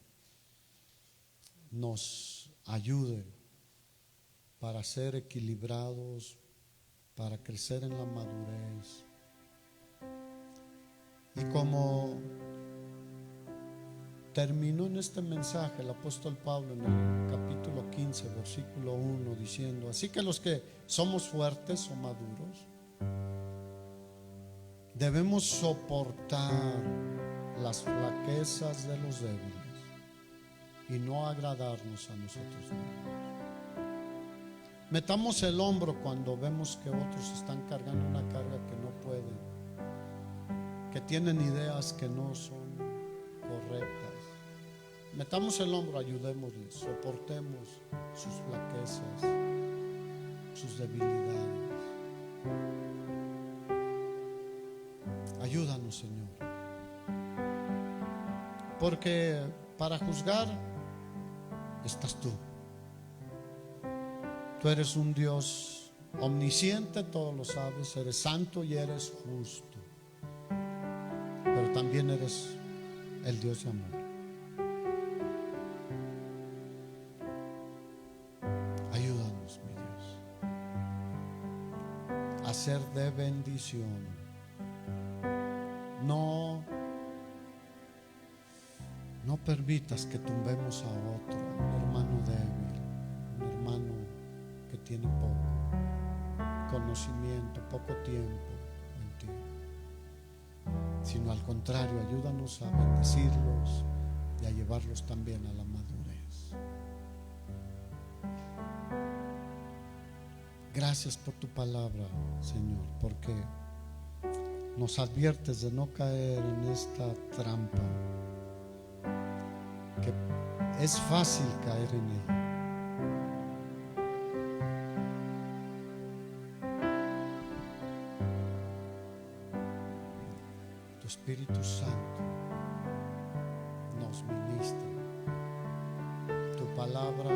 nos ayude para ser equilibrados, para crecer en la madurez. Y como terminó en este mensaje el apóstol Pablo en el capítulo 15, versículo 1, diciendo: así que los que somos fuertes o maduros debemos soportar las flaquezas de los débiles y no agradarnos a nosotros mismos. Metamos el hombro cuando vemos que otros están cargando una carga que no pueden, que tienen ideas que no son correctas. Metamos el hombro, ayudémosles, soportemos sus flaquezas, sus debilidades. Ayúdanos, Señor, porque para juzgar estás tú. Tú eres un Dios omnisciente, todo lo sabes, eres santo y eres justo, pero también eres el Dios de amor. Ayúdanos, mi Dios, a ser de bendición. No permitas que tumbemos a otro, un hermano débil, un hermano que tiene poco conocimiento, poco tiempo en ti, sino al contrario, ayúdanos a bendecirlos y a llevarlos también a la madurez. Gracias por tu palabra, Señor, porque nos adviertes de no caer en esta trampa, que es fácil caer en ella. Tu Espíritu Santo nos ministra, tu palabra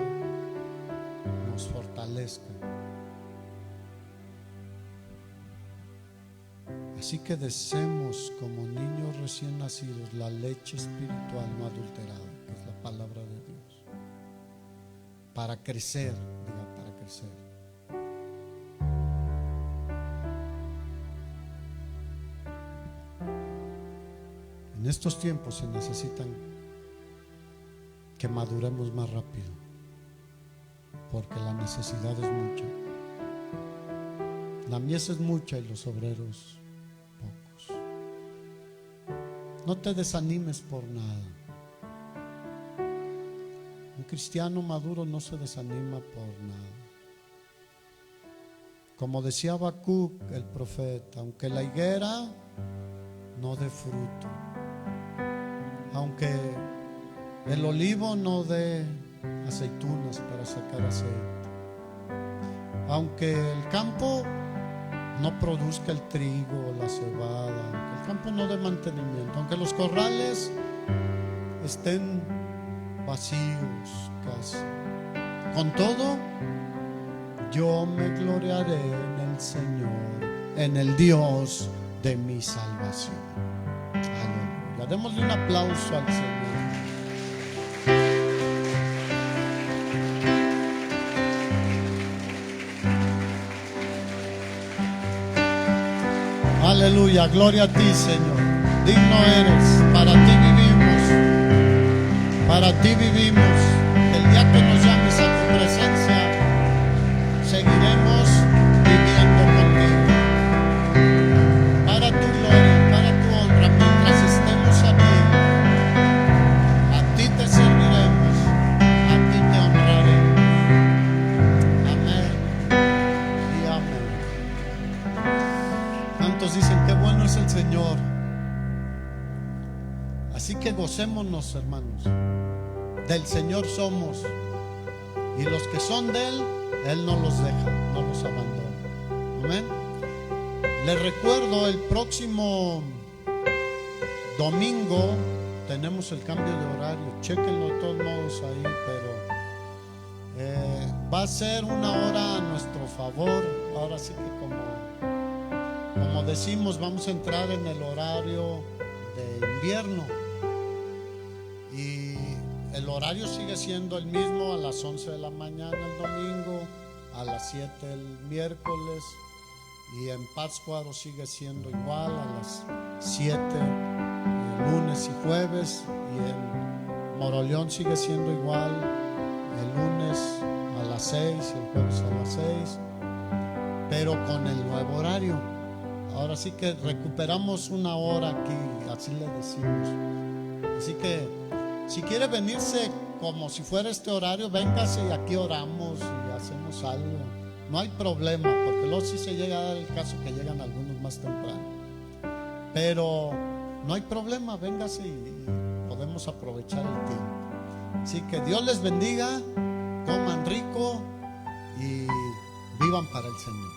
nos fortalezca. Así que deseemos como niños recién nacidos la leche espiritual no adulterada, que es la palabra de Dios, para crecer, diga, para crecer. En estos tiempos se necesitan que maduremos más rápido, porque la necesidad es mucha. La mies es mucha y los obreros pocos. No te desanimes por nada. Un cristiano maduro no se desanima por nada. Como decía Habacuc el profeta, aunque la higuera no dé fruto, aunque el olivo no dé aceitunas para sacar aceite, aunque el campo no produzca el trigo o la cebada, aunque el campo no dé mantenimiento, aunque los corrales estén vacíos casi, con todo yo me gloriaré en el Señor, en el Dios de mi salvación. Aleluya. Démosle un aplauso al Señor. Aleluya, gloria a ti, Señor. Digno eres, para ti vivimos, para ti vivimos. El día que nos llames a tu presencia, seguiremos viviendo contigo. Para tu gloria, para tu honra, mientras estemos aquí, a ti te serviremos, a ti te honraremos. Amén y amén. ¿Cuántos dicen qué bueno es el Señor? Así que gocémonos, hermanos. Del Señor somos, y los que son de Él no los deja, no los abandona. Amén. Les recuerdo, el próximo domingo tenemos el cambio de horario. Chéquenlo de todos modos ahí, pero va a ser una hora a nuestro favor. Ahora sí que como decimos, vamos a entrar en el horario de invierno, y el horario sigue siendo el mismo, a las 11 de la mañana el domingo, a las 7 el miércoles, y en Pátzcuaro sigue siendo igual, a las 7 lunes y jueves, y en Moroleón sigue siendo igual, el lunes a las 6 y el jueves a las 6, pero con el nuevo horario. Ahora sí que recuperamos una hora aquí, así le decimos. Así que si quiere venirse como si fuera este horario, véngase y aquí oramos y hacemos algo. No hay problema, porque luego sí se llega a dar el caso que llegan algunos más temprano. Pero no hay problema, véngase y podemos aprovechar el tiempo. Así que Dios les bendiga, coman rico y vivan para el Señor.